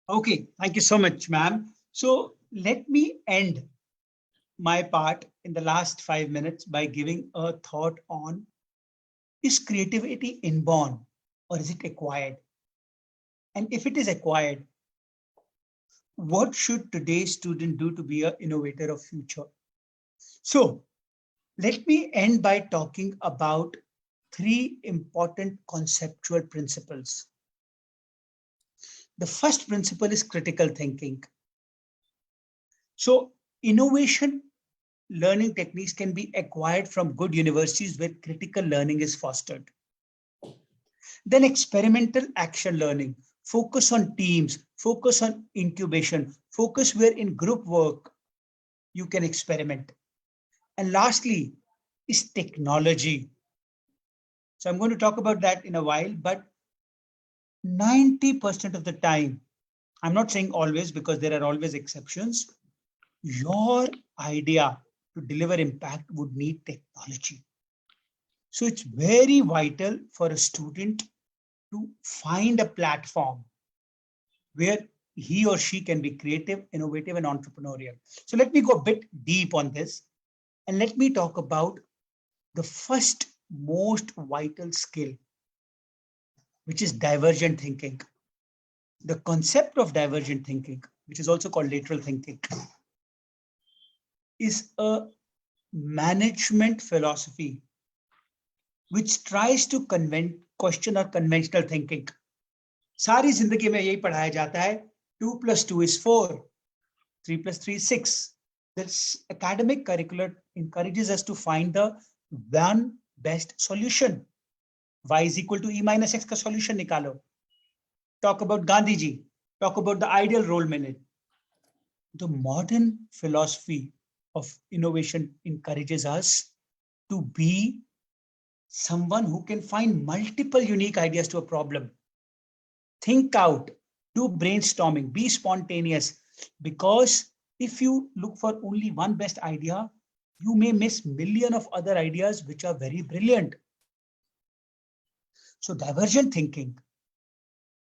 [SPEAKER 4] Okay, thank you so much, ma'am. So let me end my part in the last 5 minutes by giving a thought on, is creativity inborn or is it acquired? And if it is acquired, what should today's student do to be an innovator of future? So let me end by talking about 3 important conceptual principles. The first principle is critical thinking. So innovation learning techniques can be acquired from good universities where critical learning is fostered. Then experimental action learning, focus on teams, focus on incubation, focus where in group work you can experiment. And lastly is technology. So I'm going to talk about that in a while, but 90% of the time, I'm not saying always because there are always exceptions, your idea to deliver impact would need technology. So it's very vital for a student to find a platform where he or she can be creative, innovative, and entrepreneurial. So let me go a bit deep on this, and let me talk about the first most vital skill, which is divergent thinking. The concept of divergent thinking, which is also called lateral thinking, is a management philosophy which tries to question our conventional thinking. सारी जिंदगी में यही पढ़ाया जाता है 2 + 2 is 4, 3 + 3 is 6. This academic curriculum encourages us to find the one best solution. Y is equal to E minus X ka solution nikalo. Talk about Gandhiji. Talk about the ideal role model. The modern philosophy of innovation encourages us to be someone who can find multiple unique ideas to a problem. Think out, do brainstorming, be spontaneous, because if you look for only one best idea, you may miss million of other ideas which are very brilliant. So divergent thinking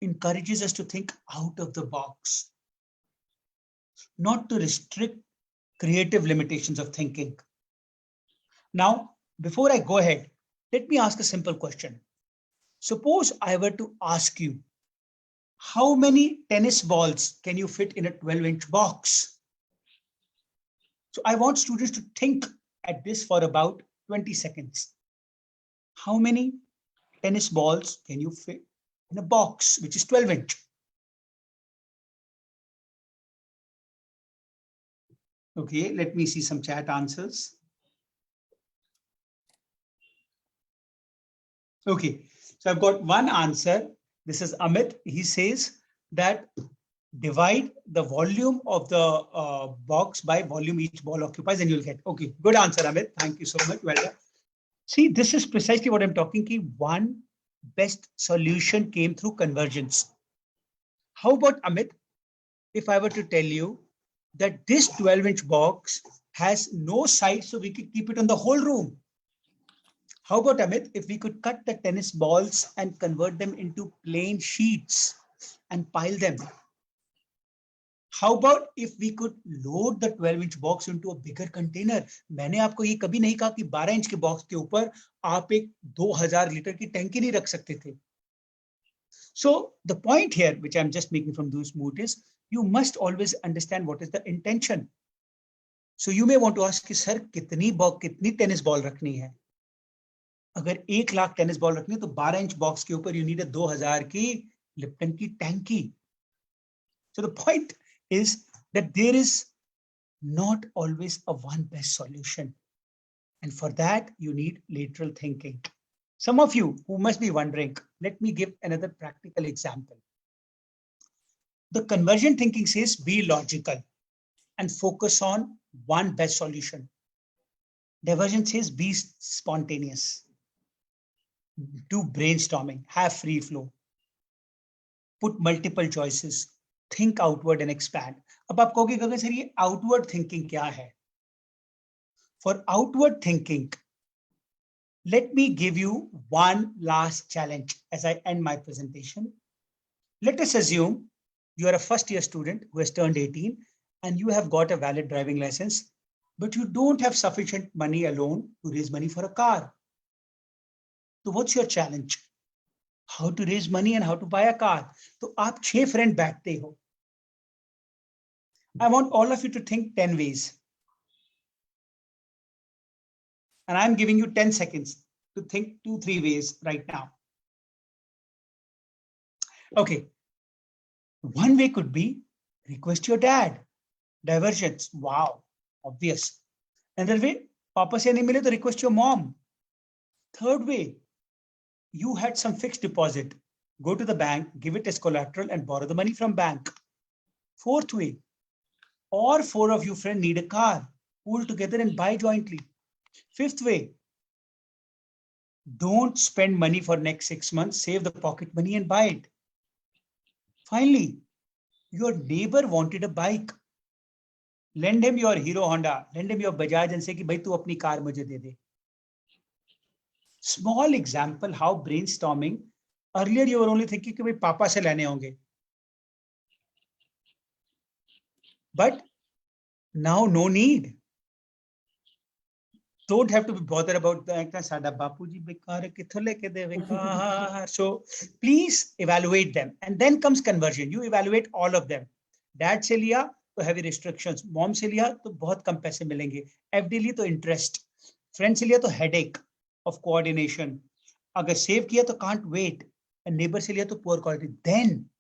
[SPEAKER 4] encourages us to think out of the box, not to restrict creative limitations of thinking. Now, before I go ahead, let me ask a simple question. Suppose I were to ask you, how many tennis balls can you fit in a 12-inch box? So I want students to think at this for about 20 seconds. How many tennis balls can you fit in a box which is 12-inch? Okay, let me see some chat answers. Okay, so I've got one answer. This is Amit. He says that divide the volume of the box by volume each ball occupies and you'll get. Okay, good answer, Amit. Thank you so much. Well done. See, this is precisely what I'm talking about. One best solution came through convergence. How about Amit, if I were to tell you that this 12-inch box has no sides, so we could keep it on the whole room? How about Amit, if we could cut the tennis balls and convert them into plain sheets and pile them? How about if we could load the 12-inch box into a bigger container? मैंने आपको ये कभी नहीं कहा कि 12 inch के box के ऊपर आप एक 2000 लीटर की टैंकी नहीं रख सकते थे. So the point here, which I'm just making from those mood, is you must always understand what is the intention. So you may want to ask कि सर कितनी टेनिस बॉल रखनी है? अगर 1 लाख टेनिस बॉल रखनी है तो 12 inch box के ऊपर you need a 2000 की लिप्टन की टैंकी. So the point is that there is not always a one best solution. And for that, you need lateral thinking. Some of you who must be wondering, let me give another practical example. The convergent thinking says be logical and focus on one best solution. Divergent says be spontaneous. Do brainstorming, have free flow. Put multiple choices. Think outward and expand. अब आप कहोगे गगन sir ये outward thinking क्या है? For outward thinking, let me give you one last challenge as I end my presentation. Let us assume you are a first year student who has turned 18 and you have got a valid driving license, but you don't have sufficient money alone to raise money for a car. So what's your challenge? How to raise money and how to buy a car. तो आप 6 friend बैठते हो. I want all of you to think 10 ways. And I'm giving you 10 seconds to think 2-3 ways right now. Okay. One way could be request your dad. Divergence. Wow. Obvious. Another way, Papa se nahi mile to request your mom. Third way, you had some fixed deposit. Go to the bank, give it as collateral and borrow the money from bank. Fourth way, all 4 of you friends need a car. Pool together and buy jointly. Fifth way, don't spend money for next 6 months, save the pocket money and buy it. Finally, your neighbor wanted a bike. Lend him your Hero Honda, lend him your Bajaj and say कि भाई तू अपनी car मुझे दे दे. Small example how brainstorming, earlier you were only thinking कि भाई पापा से लेने होंगे. But now no need. Don't have to be bothered about the so please evaluate them and then comes conversion. You evaluate all of them. Dad se liya to heavy restrictions, mom se liya to bahut kam paise milenge, FD liya to interest, friend se liya to headache of coordination, agar save kiya to can't wait, and neighbor se liya to poor quality. Then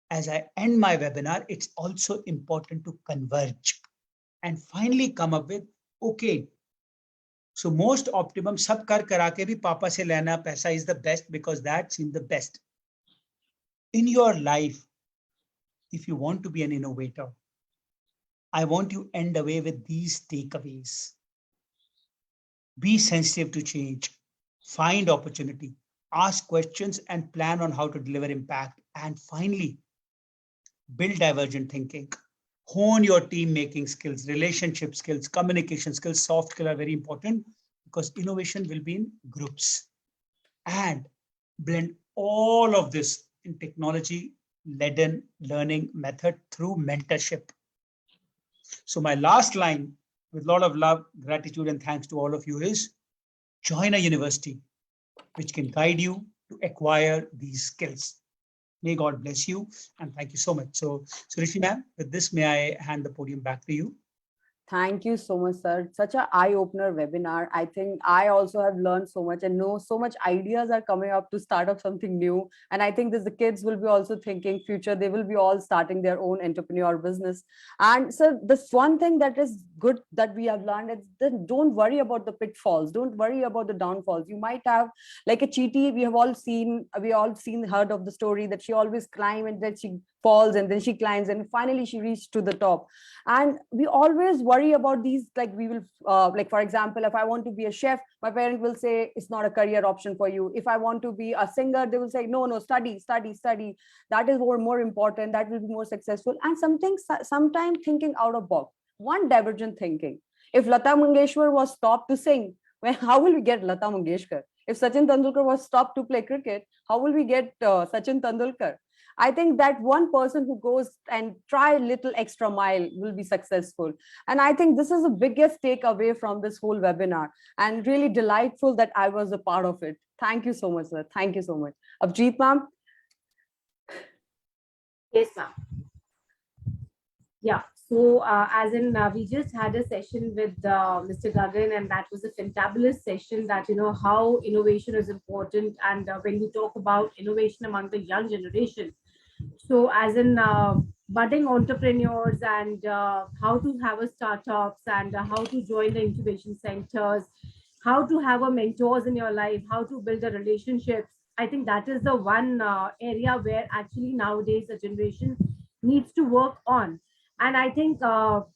[SPEAKER 4] as I end my webinar, it's also important to converge. and finally come up with, okay, so most optimum sab kar ke bhi papa se lena paisa is the best because that's in the best. In your life, if you want to be an innovator, I want you end away with these takeaways. Be sensitive to change, find opportunity, ask questions and plan on how to deliver impact. And finally, build divergent thinking. Hone your team making skills, relationship skills, communication skills, soft skills are very important because innovation will be in groups. And blend all of this in technology-led learning method through mentorship. So my last line with a lot of love, gratitude, and thanks to all of you is join a university which can guide you to acquire these skills. May God bless you and thank you so much. So Suruchi ma'am, with this, may I hand the podium back to you?
[SPEAKER 3] Thank you so much, sir. Such an eye-opener webinar. I think I also have learned so much and know so much ideas are coming up to start up something new. And I think that the kids will be also thinking future, they will be all starting their own entrepreneur business. And so this one thing that is good that we have learned is that don't worry about the pitfalls. Don't worry about the downfalls. You might have like a cheatie. We all seen, heard of the story that she always climbs and then she falls and then she climbs and finally she reached to the top. And we always worry about these, like we will like for example, if I want to be a chef, my parent will say it's not a career option for you. If I want to be a singer, they will say no, study, that is more important, that will be more successful. And sometimes thinking out of box, one divergent thinking. If Lata Mangeshwar was stopped to sing, well, how will we get Lata Mangeshkar? If Sachin Tendulkar was stopped to play cricket, how will we get Sachin Tendulkar? I think that one person who goes and try a little extra mile will be successful. And I think this is the biggest takeaway from this whole webinar and really delightful that I was a part of it. Thank you so much, sir. Thank you so much. Abjeet ma'am.
[SPEAKER 1] Yes, ma'am. Yeah. So as in we just had a session with Mr. Gagan, and that was a fantabulous session that, how innovation is important. And when we talk about innovation among the young generation, so as in budding entrepreneurs and how to have a startups and how to join the incubation centers, how to have a mentors in your life, how to build a relationships. I think that is the one area where actually nowadays the generation needs to work on. And I think,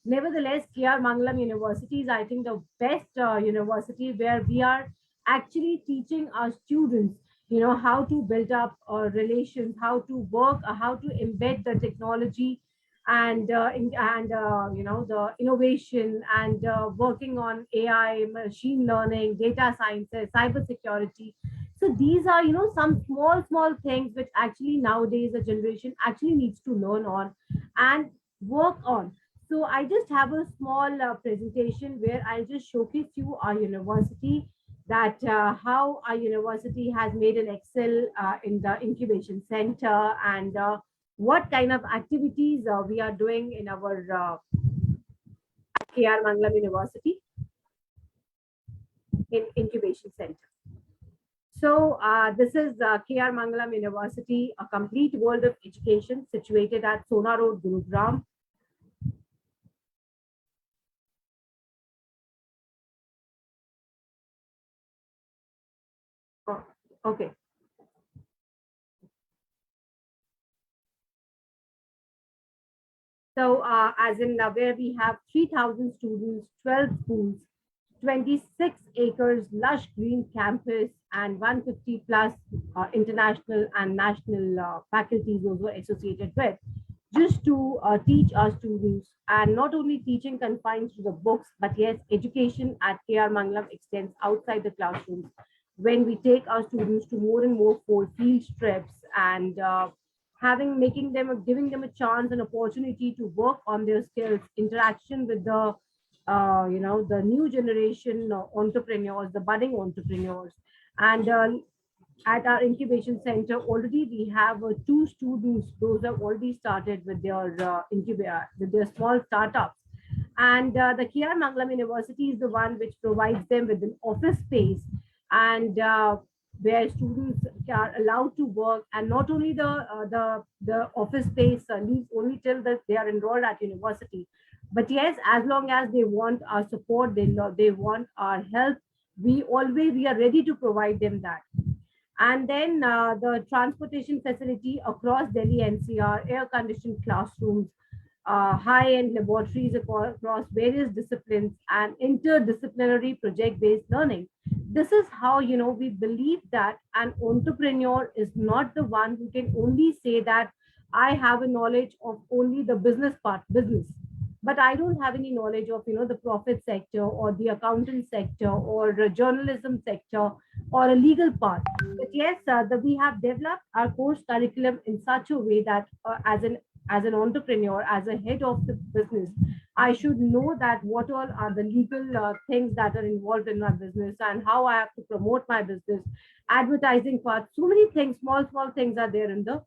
[SPEAKER 1] nevertheless, KRMANGALAM University is, I think, the best university where we are actually teaching our students, how to build up relations, how to work, how to embed the technology and the innovation and working on AI, machine learning, data sciences, cyber security. So these are, some small things which actually nowadays the generation actually needs to learn on and work on. So I just have a small presentation where I'll just showcase you our university, that how our university has made an excel in the incubation center and what kind of activities we are doing in our KRMANGALAM University in incubation center. So this is KRMANGALAM University, a complete world of education situated at Sona Road, Gurugram. Oh, okay. So as in where we have 3,000 students, 12 schools, 26 acres, lush green campus, and 150 plus international and national faculties also associated with, just to teach our students. And not only teaching confined to the books, but yes, education at KRMANGALAM extends outside the classrooms when we take our students to more and more field trips and giving them a chance and opportunity to work on their skills, interaction with the new generation entrepreneurs, the budding entrepreneurs. And at our incubation center, already we have 2 students, those have already started with their small startups. And the KRMANGALAM University is the one which provides them with an office space and where students are allowed to work. And not only the office space leaves only till that they are enrolled at university, But yes, as long as they want our support, they want our help, we are ready to provide them that. And then the transportation facility across Delhi NCR, air-conditioned classrooms, high-end laboratories across various disciplines, and interdisciplinary project-based learning. This is how, we believe that an entrepreneur is not the one who can only say that I have a knowledge of only the business, but I don't have any knowledge of, the profit sector or the accountant sector or the journalism sector or a legal part. But yes, we have developed our course curriculum in such a way that as an entrepreneur, as a head of the business, I should know that what all are the legal things that are involved in my business and how I have to promote my business, advertising part. So many things, small things are there in the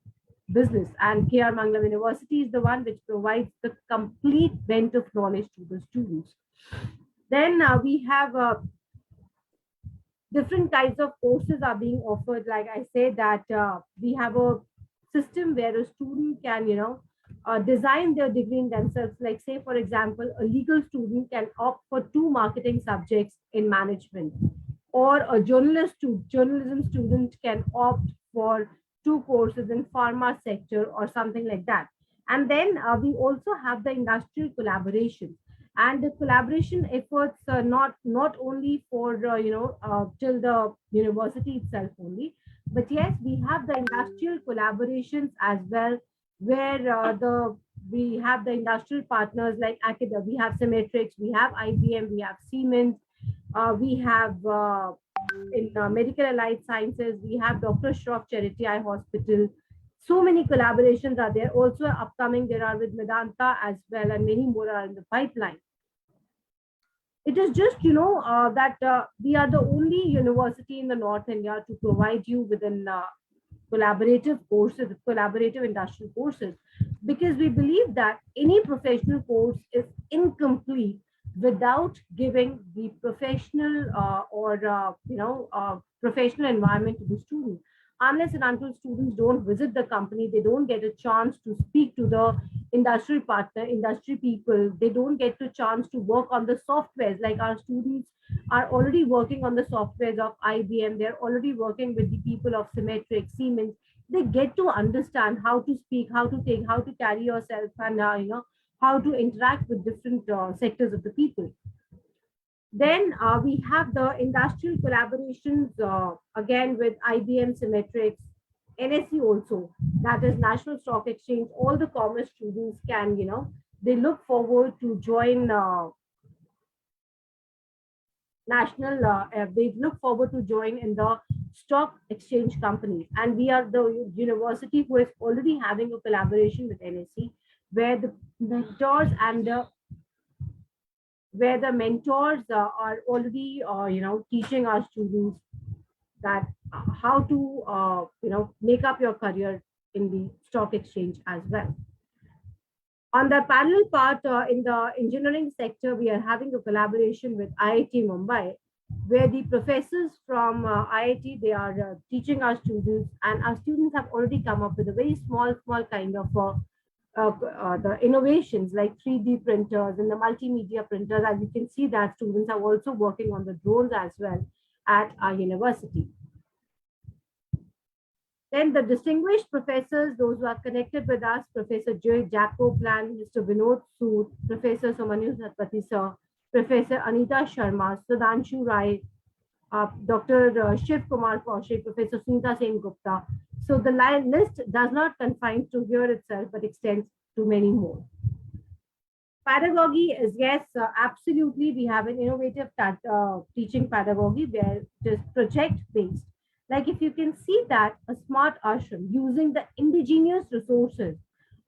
[SPEAKER 1] business. And KRMANGALAM University is the one which provides the complete bent of knowledge to the students. Then we have different types of courses are being offered. Like I say that we have a system where a student can, design their degree in themselves. Like say, for example, a legal student can opt for 2 marketing subjects in management, or a journalism student can opt for 2 courses in pharma sector or something like that. And then we also have the industrial collaboration, and the collaboration efforts are not only for till the university itself only, but yes, we have the industrial collaborations as well, where the we have the industrial partners like academia. We have Symmetrics, we have IBM, we have Siemens, we have in medical allied sciences, we have Dr. Shroff Charity Eye Hospital. So many collaborations are there. Also upcoming, there are with Medanta as well, and many more are in the pipeline. It is just, that we are the only university in the North India to provide you with an collaborative courses, collaborative industrial courses, because we believe that any professional course is incomplete without giving the professional professional environment to the student. Unless and until students don't visit the company, they don't get a chance to speak to the industrial partner, industry people. They don't get the chance to work on the softwares. Like our students are already working on the softwares of IBM. They're already working with the people of Symmetric, Siemens. They get to understand how to speak, how to take, how to carry yourself, and how to interact with different sectors of the people. Then we have the industrial collaborations again with IBM, Symmetrics, NSE also, that is National Stock Exchange. All the commerce students can, they look forward to join they look forward to join in the stock exchange companies. And we are the university who is already having a collaboration with NSE, where the mentors and where the mentors are already teaching our students that how to make up your career in the stock exchange as well. On the parallel part, in the engineering sector, we are having a collaboration with IIT Mumbai, where the professors from IIT, they are teaching our students, and our students have already come up with a very small kind of the innovations like 3D printers and the multimedia printers. As you can see that students are also working on the drones as well at our university. Then the distinguished professors, those who are connected with us, Professor Joy Jacobland, Mr. Vinod Sood, Professor Somanyu Satpathy Sir, Professor Anita Sharma, Sudhanshu Rai, Dr. Shiv Kumar Kaushik, Professor Sunita Sen Gupta. So the list does not confine to here itself, but extends to many more. Pedagogy is, yes, absolutely. We have an innovative teaching pedagogy where it is project-based. Like if you can see that a smart ashram using the indigenous resources,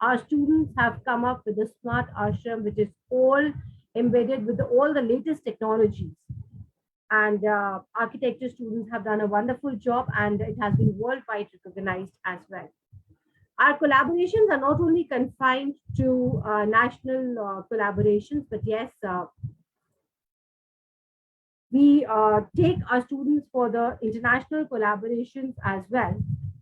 [SPEAKER 1] our students have come up with a smart ashram, which is all embedded with all the latest technologies. And architecture students have done a wonderful job, and it has been worldwide recognized as well. Our collaborations are not only confined to national collaborations, but yes, we take our students for the international collaborations as well,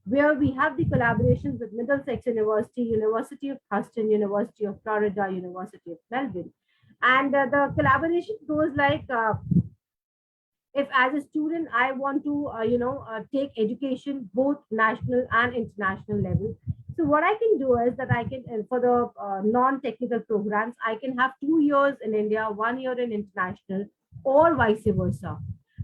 [SPEAKER 1] where we have the collaborations with Middlesex University, University of Houston, University of Florida, University of Melbourne. And the collaboration goes like, if as a student I want to take education both national and international level, so what I can do is that I can, for the non-technical programs, I can have 2 years in India, 1 year in international, or vice versa.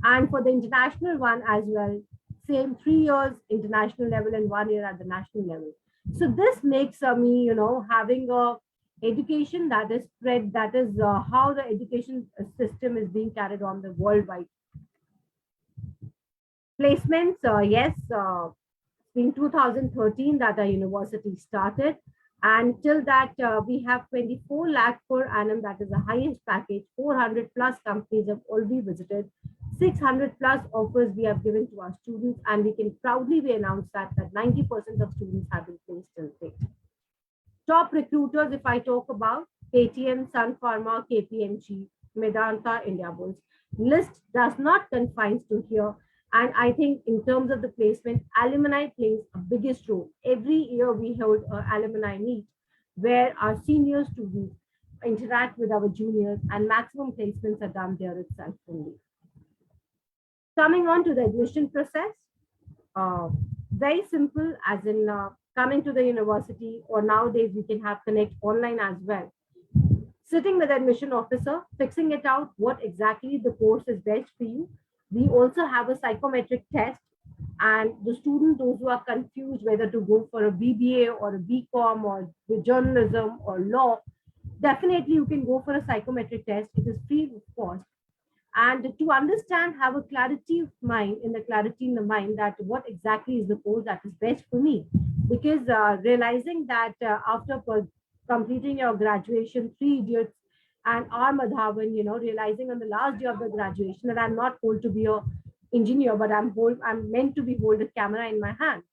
[SPEAKER 1] And for the international one as well, same 3 years international level and 1 year at the national level. So this makes me having a education that is spread, that is how the education system is being carried on the worldwide. Placements, yes, in 2013 that our university started. And till that, we have 24 lakh per annum. That is the highest package. 400 plus companies have already visited. 600 plus offers we have given to our students. And we can proudly be announced that 90% of students have been placed till date. Top recruiters, if I talk about Paytm, Sun Pharma, KPMG, Medanta, Indiabulls, list does not confine to here. And I think in terms of the placement, alumni plays a biggest role. Every year we hold an alumni meet where our senior students interact with our juniors, and maximum placements are done there itself only. Coming on to the admission process, very simple, as in coming to the university, or nowadays we can have connect online as well. Sitting with the admission officer, fixing it out what exactly the course is best for you. We also have a psychometric test, and the student, those who are confused whether to go for a BBA or a BCom or the journalism or law, definitely you can go for a psychometric test. It is free of cost. And to understand, have a clarity of mind, in the clarity in the mind, that what exactly is the course that is best for me. Because realizing that after completing your graduation, Three Idiots and R Madhavan, realizing on the last day of the graduation that I'm not told to be a engineer, but I'm meant to be hold a camera in my hand.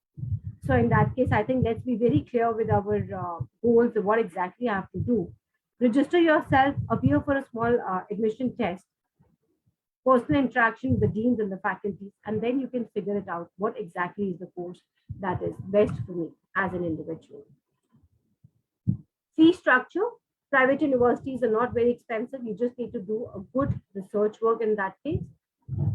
[SPEAKER 1] So in that case, I think let's be very clear with our goals of what exactly I have to do. Register yourself, appear for a small admission test, personal interaction with the deans and the faculties, and then you can figure it out what exactly is the course that is best for me as an individual. Fee structure, private universities are not very expensive. You just need to do a good research work in that case.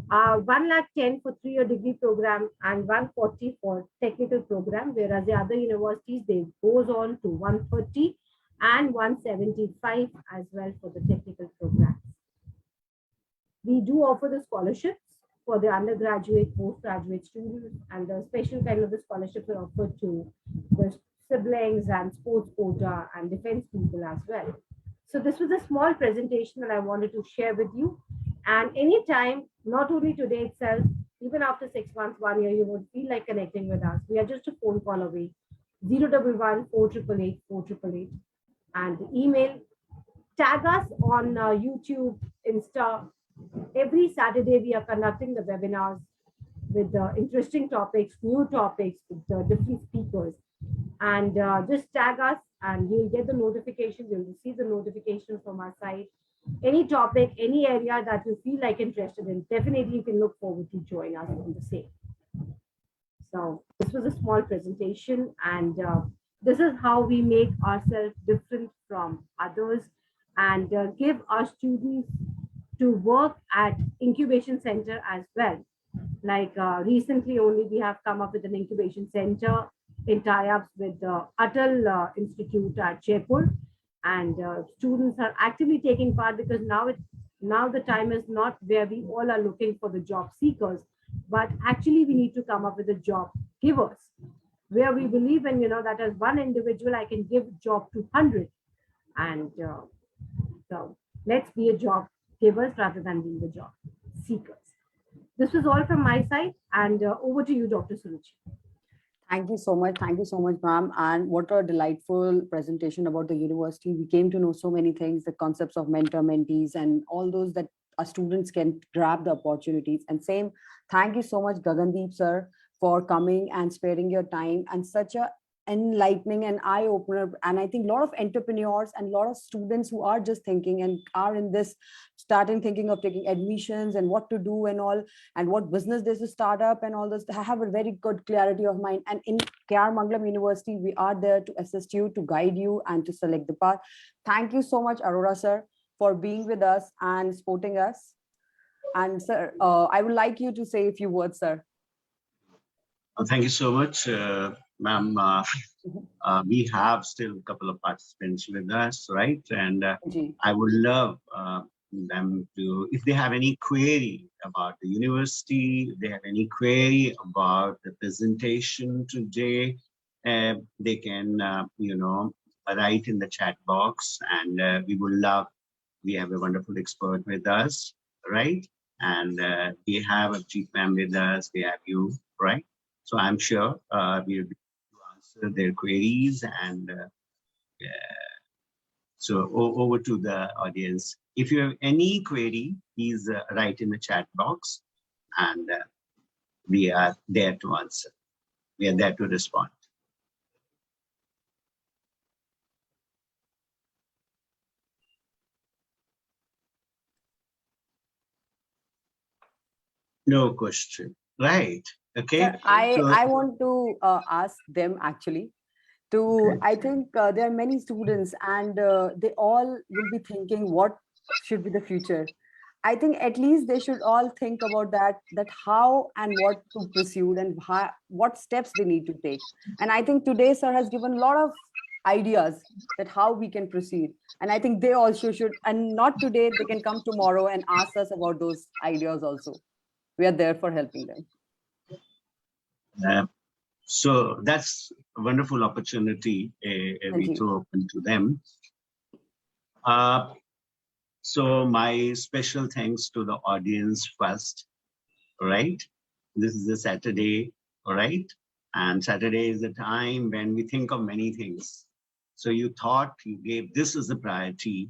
[SPEAKER 1] 110 for 3-year degree program and 140 for technical program, whereas the other universities, they goes on to 130 and 175 as well for the technical programs. We do offer the scholarships for the undergraduate, postgraduate students, and the special kind of the scholarships are offered to the siblings and sports quota and defense people as well. So this was a small presentation that I wanted to share with you. And anytime, not only today itself, even after 6 months, 1 year, you would feel like connecting with us. We are just a phone call away. 011 4888 4888. And the email, tag us on YouTube, Insta. Every Saturday, we are conducting the webinars with interesting topics, new topics, with different speakers. And just tag us and you'll get the notifications. You'll receive the notification from our site. Any topic, any area that you feel like interested in, definitely you can look forward to join us on the same. So this was a small presentation, and this is how we make ourselves different from others and give our students to work at incubation center as well. Like recently only we have come up with an incubation center in tie-ups with the Atal Institute at Jaipur, and students are actively taking part, because now the time is not where we all are looking for the job seekers, but actually we need to come up with the job givers, where we believe in, that as one individual I can give job to 100. And so let's be a job givers rather than being the job seekers. This was all from my side, and over to you, Dr. Suruchi.
[SPEAKER 3] Thank you so much. Thank you so much, ma'am. And what a delightful presentation about the university. We came to know so many things, the concepts of mentor, mentees, and all those that our students can grab the opportunities. And same, thank you so much, Gagandeep, sir, for coming and sparing your time, and such a enlightening and eye-opener. And I think a lot of entrepreneurs and a lot of students who are just thinking and are in this, starting thinking of taking admissions and what to do and all, and what business they should start up and all this, have a very good clarity of mind. And in KRMANGALAM University, we are there to assist you, to guide you, and to select the path. Thank you so much, Arora, sir. for being with us and supporting us. And sir, I would like you to say a few words, sir.
[SPEAKER 2] Thank you so much, ma'am. We have still a couple of participants with us, right? And I would love them to, if they have any query about the university, if they have any query about the presentation today, they can, write in the chat box, and we would love, we have a wonderful expert with us, right? And we have a chief ma'am with us, we have you, right? So I'm sure we'll be able to answer their queries, and so over to the audience. If you have any query, please write in the chat box, and we are there to answer. We are there to respond. No question, right? Okay.
[SPEAKER 3] Sir, I want to ask them actually. I think there are many students, and they all will be thinking what should be the future. I think at least they should all think about that how and what to pursue, and what steps they need to take. And I think today sir has given a lot of ideas that how we can proceed. And I think they also should, and not today, they can come tomorrow and ask us about those ideas also. We are there for helping them.
[SPEAKER 2] So that's a wonderful opportunity we throw open to them. So my special thanks to the audience first, right? This is a Saturday, all right? And Saturday is the time when we think of many things. So you thought you gave this as a priority.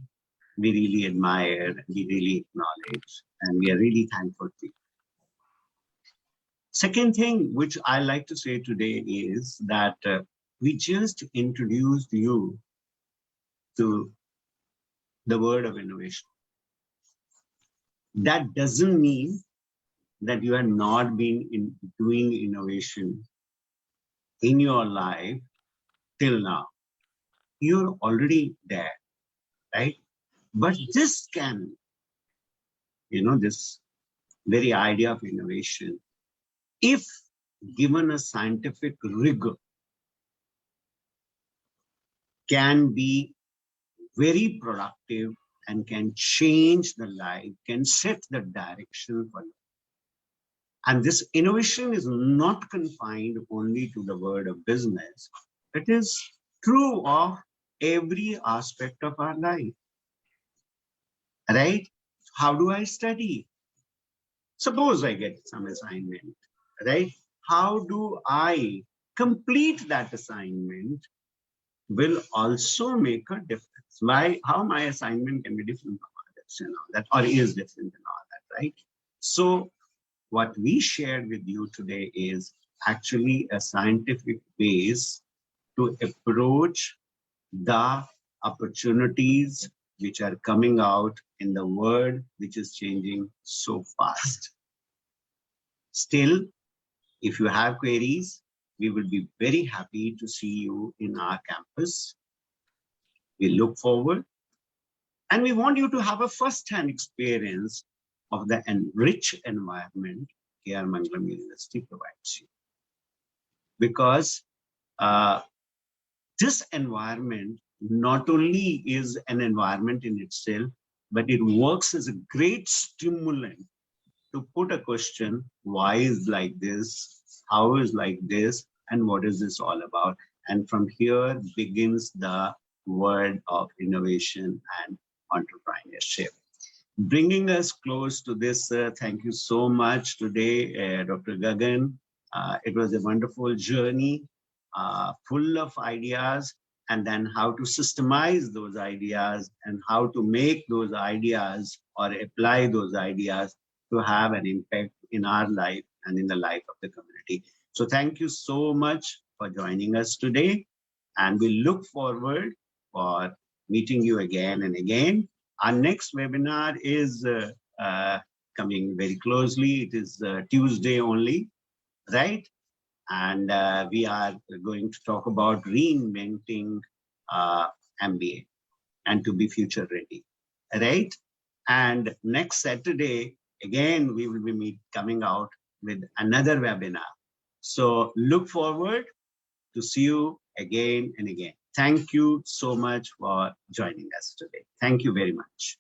[SPEAKER 2] We really admire, we really acknowledge, and we are really thankful to you. Second thing which I like to say today is that we just introduced you to the word of innovation. That doesn't mean that you have not been doing innovation in your life till now. You're already there, right? But this can, this very idea of innovation, if given a scientific rigor, can be very productive and can change the life, can set the direction for you. And this innovation is not confined only to the world of business. It is true of every aspect of our life, right? How do I study? Suppose I get some assignment, right? How do I complete that assignment will also make a difference. Why? How my assignment can be different from others, that, or is different and all that, right? So what we shared with you today is actually a scientific base to approach the opportunities which are coming out in the world, which is changing so fast. Still, if you have queries, we will be very happy to see you in our campus. We look forward, and we want you to have a first-hand experience of the rich environment KRMANGALAM University provides you. Because this environment not only is an environment in itself, but it works as a great stimulant to put a question, why is like this, how is like this, and what is this all about? And from here begins the world of innovation and entrepreneurship. Bringing us close to this, thank you so much today, Dr. Gagan. It was a wonderful journey, full of ideas, and then how to systemize those ideas and how to make those ideas or apply those ideas to have an impact in our life and in the life of the community. So thank you so much for joining us today, and we look forward for meeting you again and again. Our next webinar is coming very closely. It is Tuesday only, right? And we are going to talk about reinventing MBA and to be future ready. right? And next Saturday, again, we will be coming out with another webinar. So look forward to see you again and again. Thank you so much for joining us today. Thank you very much.